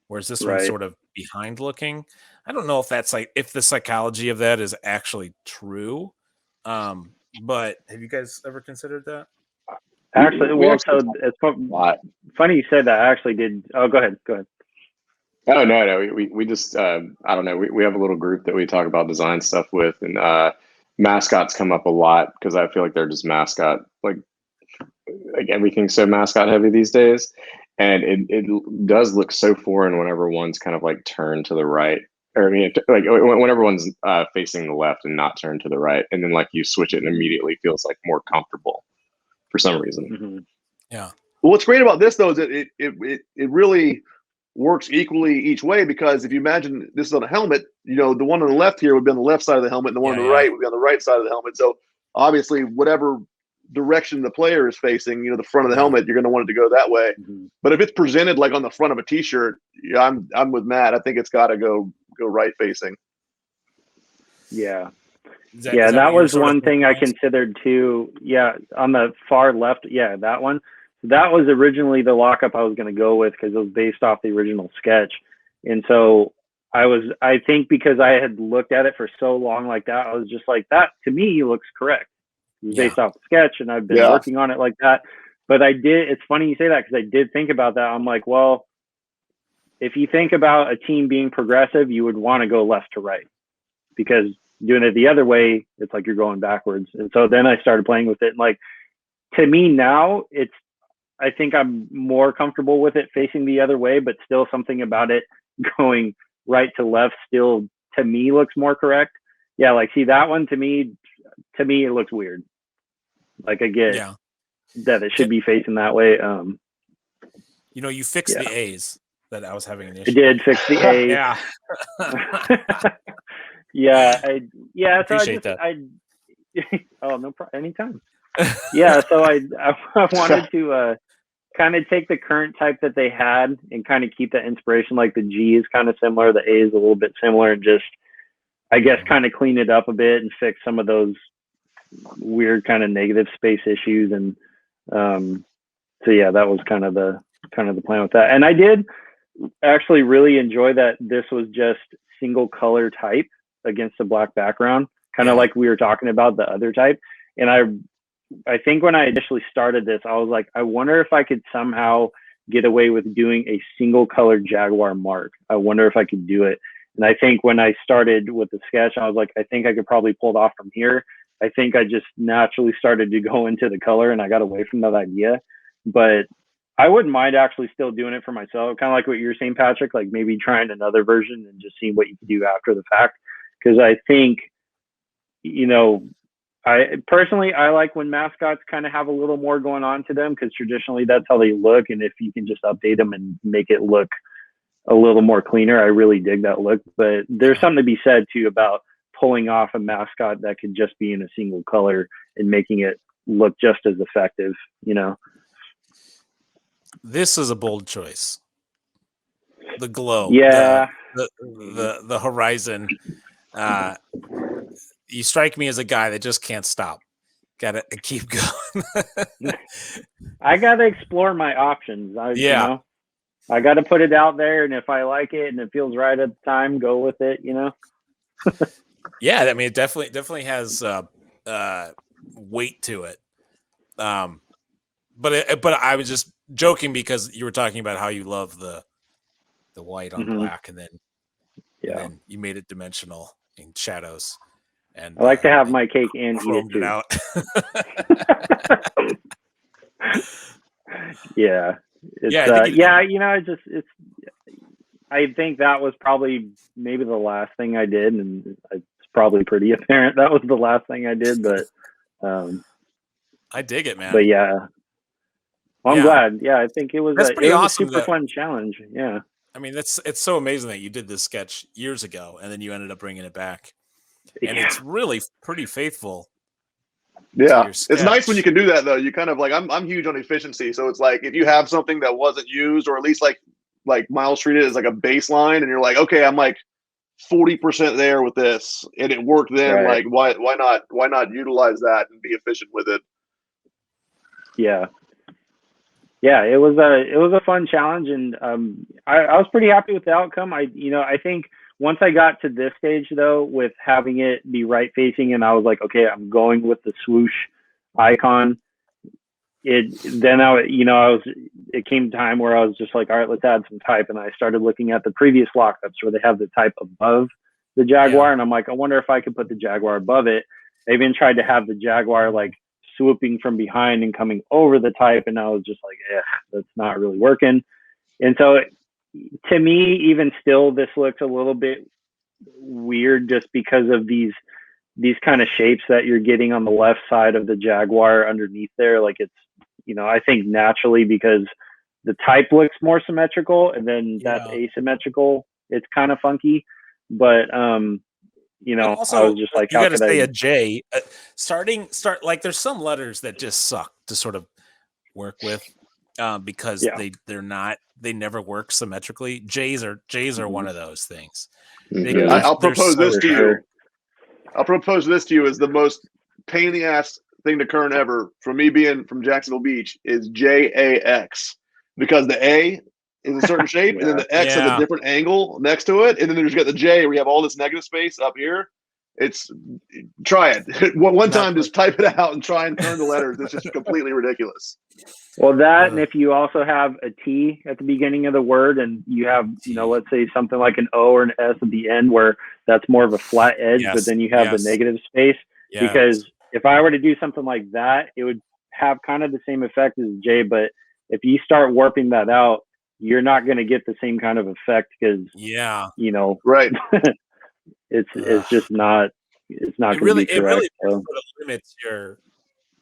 whereas this one's sort of behind looking. I don't know if that's like if the psychology of that is actually true, but have you guys ever considered that? Actually, it's funny you said that. I actually did. Oh, go ahead. Oh no, we just I don't know. We have a little group that we talk about design stuff with, and mascots come up a lot because I feel like they're just mascot, like everything's so mascot heavy these days, and it does look so foreign whenever one's kind of like turned to the right. Or I mean, like when everyone's facing the left and not turned to the right, and then like you switch it and immediately feels like more comfortable for some reason. Mm-hmm. Yeah. Well, what's great about this though is that it really works equally each way, because if you imagine this is on a helmet, you know, the one on the left here would be on the left side of the helmet, and the one on the right would be on the right side of the helmet. So obviously, whatever direction the player is facing, you know, the front of the helmet, you're going to want it to go that way. Mm-hmm. But if it's presented like on the front of a T-shirt, yeah, I'm with Matt. I think it's got to go right facing. Yeah. That was one thing I considered too. Yeah, on the far left. Yeah, that one. That was originally the lockup I was going to go with because it was based off the original sketch. And so I think because I had looked at it for so long like that, I was just like, that to me looks correct. It was based off the sketch, and I've been working on it like that. But it's funny you say that, because I did think about that. I'm like, well, if you think about a team being progressive, you would want to go left to right, because doing it the other way, it's like you're going backwards. And so then I started playing with it. And like, to me now, I think I'm more comfortable with it facing the other way, but still something about it going right to left still to me looks more correct. Yeah, like see that one to me it looks weird. Like I get that it should be facing that way. You know, you fixed the A's that I was having an issue. I did fix the A's. I appreciate that. Oh, no problem. Anytime. Yeah, so I wanted to kind of take the current type that they had and kind of keep that inspiration. Like the G is kind of similar, the A is a little bit similar, and just I guess kind of clean it up a bit and fix some of those weird kind of negative space issues. And so yeah, that was kind of the plan with that. And I did actually really enjoy that this was just single color type against the black background, kind of like we were talking about the other type. And I think when I initially started this, I was like, I wonder if I could somehow get away with doing a single color Jaguar mark. I wonder if I could do it. And I think when I started with the sketch, I was like, I think I could probably pull it off from here. I think I just naturally started to go into the color, and I got away from that idea. But I wouldn't mind actually still doing it for myself. Kind of like what you were saying, Patrick, like maybe trying another version and just seeing what you can do after the fact. Because I think, you know, I personally like when mascots kind of have a little more going on to them, because traditionally that's how they look. And if you can just update them and make it look a little more cleaner, I really dig that look. But there's something to be said too about pulling off a mascot that could just be in a single color and making it look just as effective, you know. This is a bold choice. The glow. Yeah. The horizon. You strike me as a guy that just can't stop. Gotta keep going. I gotta explore my options. You know, I gotta put it out there, and if I like it and it feels right at the time, go with it, you know. Yeah, I mean, it definitely has weight to it. But I was just joking because you were talking about how you love the white on black, and then you made it dimensional in shadows. And I like to have my cake and eat it too. Out. Yeah. You know, I think that was probably maybe the last thing I did, and it's probably pretty apparent that was the last thing I did, but I dig it, man. But yeah. Well, I'm glad. Yeah, I think it was awesome, a super fun challenge. Yeah. I mean, it's so amazing that you did this sketch years ago and then you ended up bringing it back. And it's really pretty faithful. Yeah, it's nice when you can do that, though. You kind of like, I'm huge on efficiency, so it's like if you have something that wasn't used, or at least like Myles treated it as like a baseline, and you're like, okay, I'm like 40% there with this, and it worked then. Right. Like, why not utilize that and be efficient with it? Yeah, it was a fun challenge, and I was pretty happy with the outcome. I think once I got to this stage, though, with having it be right facing, and I was like, okay, I'm going with the swoosh icon. It came time where I was just like, all right, let's add some type. And I started looking at the previous lockups where they have the type above the Jaguar. And I'm like, I wonder if I could put the Jaguar above it. I even tried to have the Jaguar like swooping from behind and coming over the type. And I was just like, that's not really working. And so to me, even still, this looks a little bit weird just because of these kind of shapes that you're getting on the left side of the Jaguar underneath there. Like it's, I think naturally because the type looks more symmetrical and then that's asymmetrical. It's kind of funky, but also, I was just like, you got to say a J. Like there's some letters that just suck to sort of work with because they never work symmetrically. J's are one of those things. I'll propose this to you. I'll propose this to you as the most pain in the ass thing to Kern ever, from me being from Jacksonville Beach, is JAX, because the A is a certain shape and then the X has a different angle next to it, and then there's got the J where you have all this negative space up here. Try it one time. Just type it out and try and turn the letters. It's just completely ridiculous. Well, that, and if you also have a T at the beginning of the word and you have, let's say something like an O or an S at the end where that's more of a flat edge, but then you have the negative space. Because if I were to do something like that, it would have kind of the same effect as J, but if you start warping that out, you're not going to get the same kind of effect because, right. it's just not, it's not going to be correct. It really sort of limits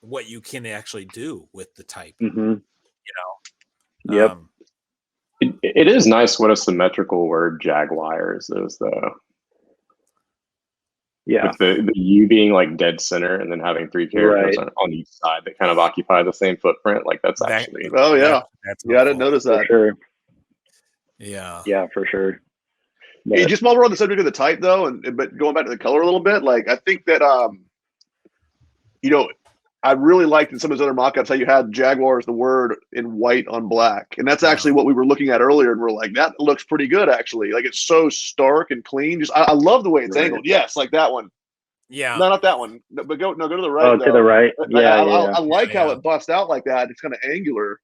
what you can actually do with the type. Yep. It is nice what a symmetrical word Jaguars is, though. Yeah. With the U being like dead center and then having three characters on each side that kind of occupy the same footprint. Like that's actually. Oh, yeah. That's I didn't notice that. For sure. Yeah. Yeah, for sure. Hey, just while we're on the subject of the type, though, but going back to the color a little bit, like I think that, I really liked in some of those other mock-ups how you had Jaguars, the word, in white on black. And that's actually what we were looking at earlier. And we're like, that looks pretty good, actually. Like, it's so stark and clean. Just I love the way it's angled. Yes, like that one. Yeah. No, not that one. No, but go to the right. Oh, to the right. Yeah, I like how it busts out like that. It's kind of angular.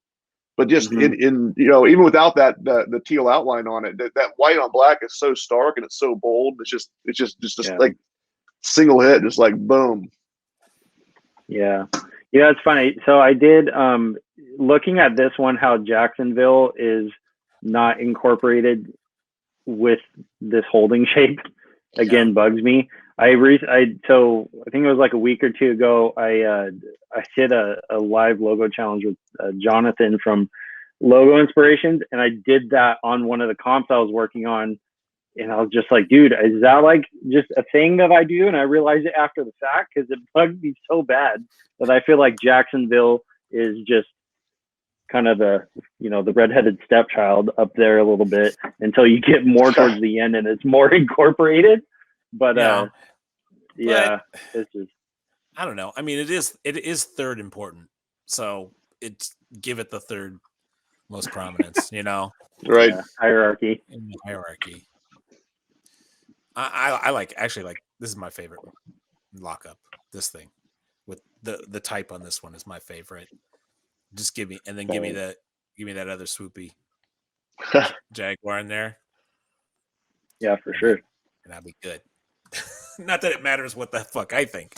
But just in even without that the teal outline on it, that white on black is so stark and it's so bold. It's just like single hit, just like boom. Yeah. It's funny. So I did looking at this one, how Jacksonville is not incorporated with this holding shape again bugs me. So I think it was like a week or two ago, I did a live logo challenge with Jonathan from Logo Inspirations, and I did that on one of the comps I was working on, and I was just like, dude, is that like just a thing that I do? And I realized it after the fact because it bugged me so bad that I feel like Jacksonville is just kind of the redheaded stepchild up there a little bit until you get more towards the end and it's more incorporated. But it's just, I don't know. I mean, it is third important, so give it the third most prominence. Right? Hierarchy. In the hierarchy. I like this is my favorite lockup. This thing with the type on this one is my favorite. Just give me that other swoopy Jaguar in there. Yeah, for sure. And I'll be good. Not that it matters what the fuck I think.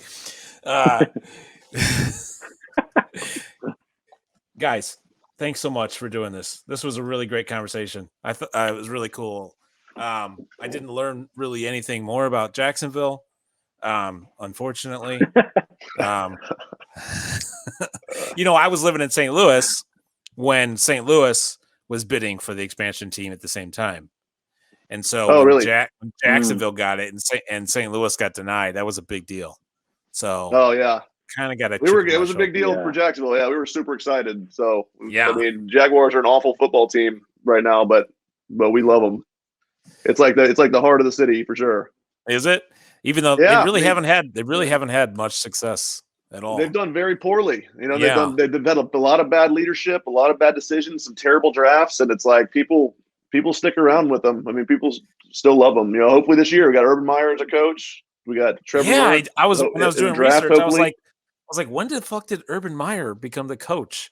Guys, thanks so much for doing this. This was a really great conversation. I thought it was really cool. I didn't learn really anything more about Jacksonville, unfortunately. I was living in St. Louis when St. Louis was bidding for the expansion team at the same time. And so when Jacksonville got it and St. Louis got denied, that was a big deal. So kind of got it. It was a big deal for Jacksonville. Yeah, we were super excited. So I mean, Jaguars are an awful football team right now, but we love them. It's like the heart of the city for sure. Is it? Even though they haven't had much success at all. They've done very poorly. They've had a lot of bad leadership, a lot of bad decisions, some terrible drafts, and it's like people stick around with them. I mean, people still love them. Hopefully this year we got Urban Meyer as a coach. We got Trevor. Yeah, Lawrence, when I was doing draft, research, hopefully. I was like, when the fuck did Urban Meyer become the coach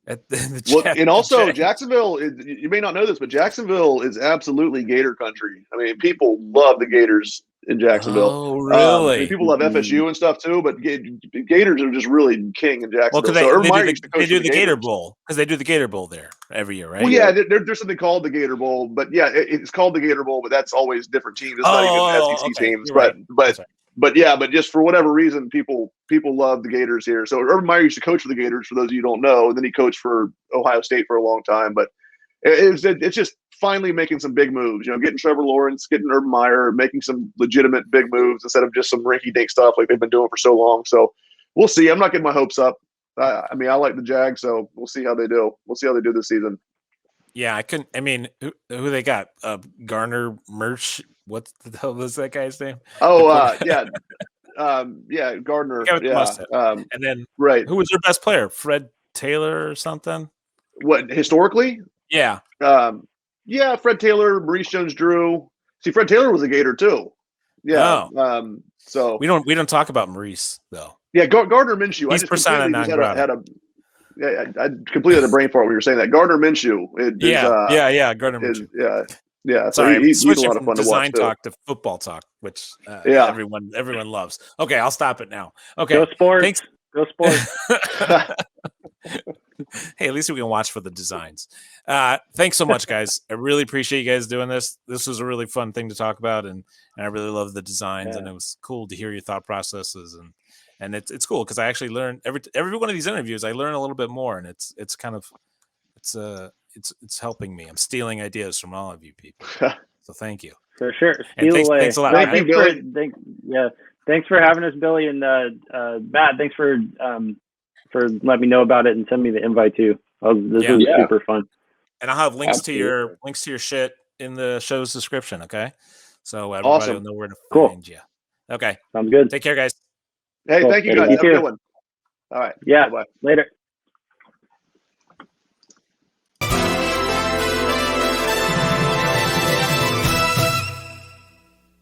at the and also Jacksonville, you may not know this, but Jacksonville is absolutely Gator country. I mean, people love the Gators in Jacksonville. Oh, really? I mean, people love FSU and stuff too, but Gators are just really king in Jacksonville. Well, because they do the Gator Bowl because they do the Gator Bowl there every year, right? Well, yeah, there's something called the Gator Bowl, but yeah, it's called the Gator Bowl, but that's always different teams. It's not even SEC teams, but just for whatever reason, people love the Gators here. So Urban Meyer used to coach for the Gators, for those of you who don't know, and then he coached for Ohio State for a long time. But it's just finally making some big moves. Getting Trevor Lawrence, getting Urban Meyer, making some legitimate big moves instead of just some rinky-dink stuff like they've been doing for so long. So we'll see. I'm not getting my hopes up. I mean, I like the Jags, so we'll see how they do. We'll see how they do this season. Yeah, I couldn't. I mean, who they got? Garner Merch. What the hell was that guy's name? Oh, Gardner. And then who was their best player? Fred Taylor or something? What, historically? Yeah. Fred Taylor, Maurice Jones-Drew. See, Fred Taylor was a Gator too. Yeah. Oh. So we don't talk about Maurice though. Yeah, Gardner Minshew. He's persona non grata. I completely had a brain fart when you were saying that. Gardner Minshew. Gardner Minshew. Yeah. Sorry, so he's a lot of fun to watch. Design talk to football talk, which everyone loves. Okay, I'll stop it now. Okay, go sports. Thanks. Go sports. Hey, at least we can watch for the designs. Thanks so much, guys. I really appreciate you guys doing this. This was a really fun thing to talk about, and I really love the designs, and it was cool to hear your thought processes, and it's cool because I actually learn every one of these interviews. I learn a little bit more, and it's helping me. I'm stealing ideas from all of you people, so thank you for sure. Thanks a lot. Thank you, Billy. Thanks for having us, Billy, and Matt. Thanks for letting me know about it and send me the invite too. This was super fun. And I'll have links to your shit in the show's description. Okay, so everybody will know where to find you. Okay, sounds good. Take care, guys. Hey, thank you guys. Have a good one. All right. Yeah. Bye-bye. Later.